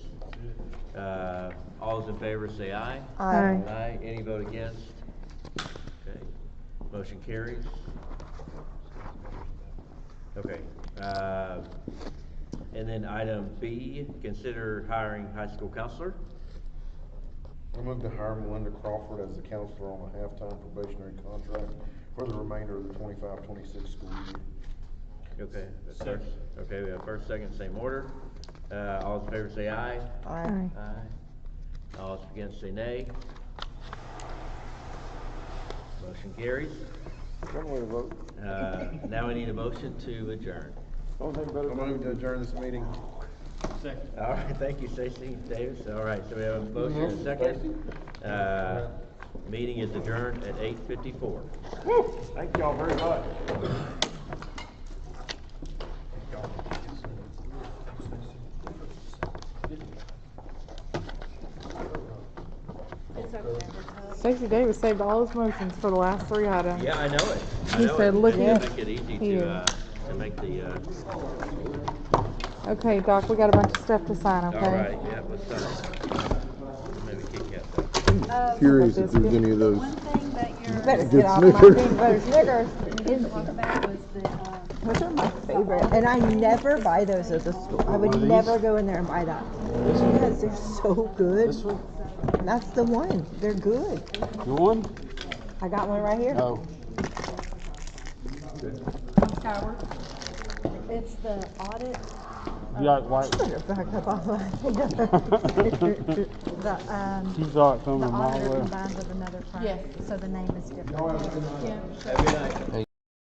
All those in favor say aye. Aye. Aye. Any vote against? Okay, motion carries. Okay, and then item B, consider hiring high school counselor. I move to hire Melinda Crawford as the counselor on a half-time probationary contract for the remainder of the 25-26 school year. Okay, okay, we have first, second, same order. All those in favor say aye. Aye. Aye. All those against say nay. Motion carries. Now we need a motion to adjourn. I move to adjourn this meeting. Second. All right, thank you, Stacey Davis. All right, so we have a motion and a second. Meeting is adjourned at 8:54. Thank y'all very much. Stacey Davis saved all his motions for the last 3 items. Yeah, I know it. He said, "Look at here." Make it easy Here. to make the. Okay, Doc, we got a bunch of stuff to sign, okay? All right, yeah, let's start. Maybe Kit Kat. Curious if there's any of those. One thing that you're. Better Good get off my Snickers. peanut butter Snickers. Didn't talk about was the, Those are my favorite, and I never buy those at the store. I would never go in there and buy that. Because they're so good. This one? That's the one. They're good. You one? I got one right here. Oh. Howard. It's the audit. You like white? Back up off my You saw it coming The a mile auditor away. combined with another firm. Yes. So the name is different. Have a good night.